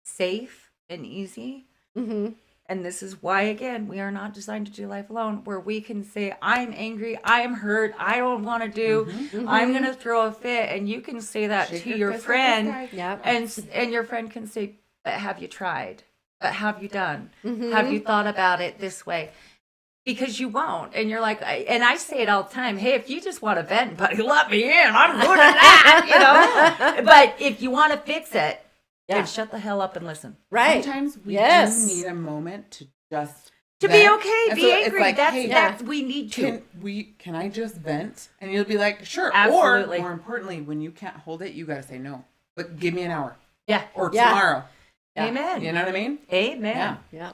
safe and easy. Mm-hmm. And this is why, again, we are not designed to do life alone, where we can say, I'm angry, I'm hurt, I don't want to do, I'm going to throw a fit. And you can say that Shake to your your fist at this friend. guy. Yeah. And your friend can say, but have you tried? But have you done? Mm-hmm. Have you thought about it this way? Because you won't. And you're like, and I say it all the time, hey, if you just want to vent, buddy, let me in. I'm good at that, you know? But if you want to fix it, Yeah. then shut the hell up and listen. Right. Sometimes we Yes. do need a moment to just To vent. be okay, And be so it's angry. like, that's hey, that's we need to. Can I just vent? And you'll be like, sure. Absolutely. Or more importantly, when you can't hold it, you gotta say no. But give me an hour Yeah. or Yeah. tomorrow. Yeah. Amen. You know what I mean? Amen. Yeah. Yeah.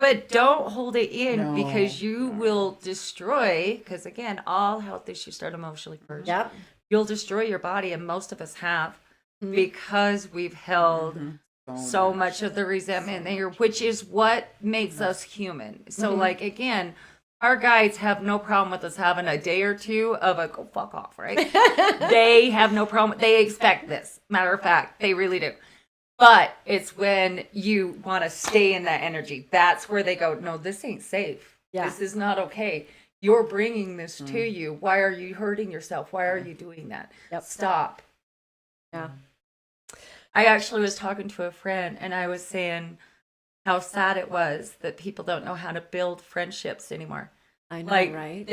But don't hold it in No. because you will destroy, because again, all health issues start emotionally first. Yep. You'll destroy your body, and most of us have, because we've held so much of the resentment there, which is what makes us human. So, like, again, our guides have no problem with us having a day or two of a go fuck off, right? They have no problem. They expect this. Matter of fact, they really do. But it's when you want to stay in that energy. That's where they go, no, this ain't safe. Yeah. This is not okay. You're bringing this to you. Why are you hurting yourself? Why are you doing that? Yep. Stop. Yeah. I actually was talking to a friend and I was saying how sad it was that people don't know how to build friendships anymore. I know, Like right?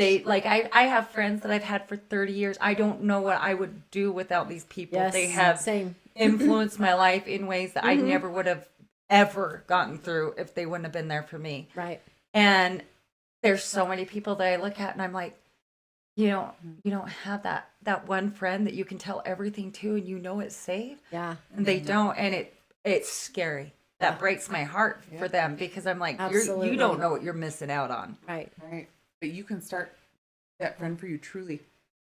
I have friends that I've had for 30 years. I don't know what I would do without these people. Yes, They have same. influenced my life in ways that I never would have ever gotten through if they wouldn't have been there for me. Right. And there's so many people that I look at and I'm like, you don't have that one friend that you can tell everything to and you know it's safe. Yeah. And they don't, and it's scary. That breaks my heart for them because I'm like, Absolutely. you don't know what you're missing out on. Right. Right. But you can start that friend for you truly.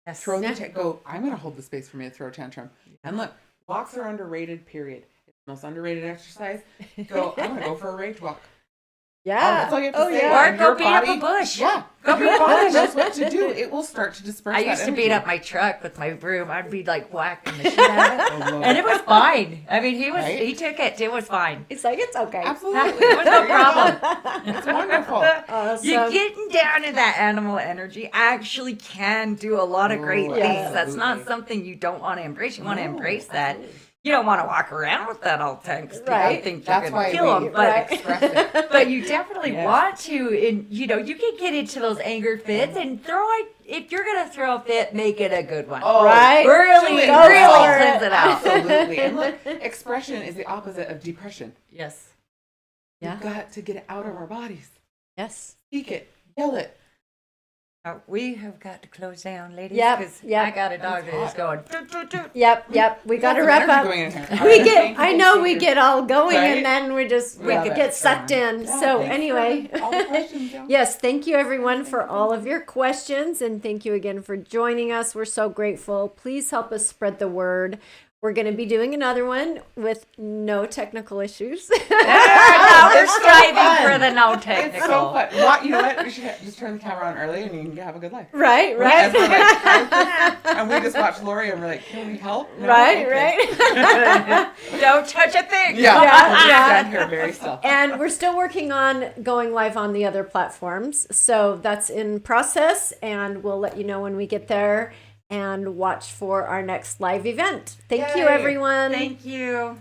Yes. Throw the go, I'm going to hold the space for me to throw a tantrum. And look, walks are underrated, period. It's the most underrated exercise. Go, I'm going to go for a rage walk. Yeah. That's all you have to say. Or And go your beat up body- a bush. Yeah. Your body knows what to do. It will start to disperse I that used to energy. beat up my truck with my broom. I'd be like whacking the shit out of it. Oh, Lord. And it was fine. I mean, Right? he took it. It was fine. It's like, it's okay. Absolutely. It was no problem. It's wonderful. Awesome. You getting down in that animal energy actually can do a lot of great Oh, things. yeah. That's not Absolutely. something you don't want to embrace. You want to No, embrace that. You don't want to walk around with that all the time because people Right. think you're That's going why to kill we them. But, express it. but you definitely Yeah. want to. And, you can get into those anger fits and throw it. If you're going to throw a fit, make it a good one. Oh, Right. Really, do it. Go really for cleanse it. it out. Absolutely. And look, expression is the opposite of depression. Yes. Yeah. We've got to get it out of our bodies. Yes. Speak it. Yell it. We have got to close down, ladies. Yep, Because yep. I got a dog that is hot. going. Toot, toot, toot. Yep. We got to Some wrap energy up. going in here. All We right. get, Thank you, I thank know you. we get all going Right? and then we Love it. get sucked in. Yeah, So thanks anyway, for all the questions, yeah. yes, thank you everyone for all of your questions and thank you again for joining us. We're so grateful. Please help us spread the word. We're going to be doing another one with no technical issues. Now we're striving fun. for the no It's technical. so fun. What, you know what? We should just turn the camera on early and you can have a good life. Right. As we're like, and we just watch Lori and we're like, can we help? No? Right, Okay. right. Don't touch a thing. Yeah. Yeah, We'll just yeah. stand here very still. And we're still working on going live on the other platforms. So that's in process and we'll let you know when we get there and watch for our next live event. Thank you, Yay. everyone. Thank you.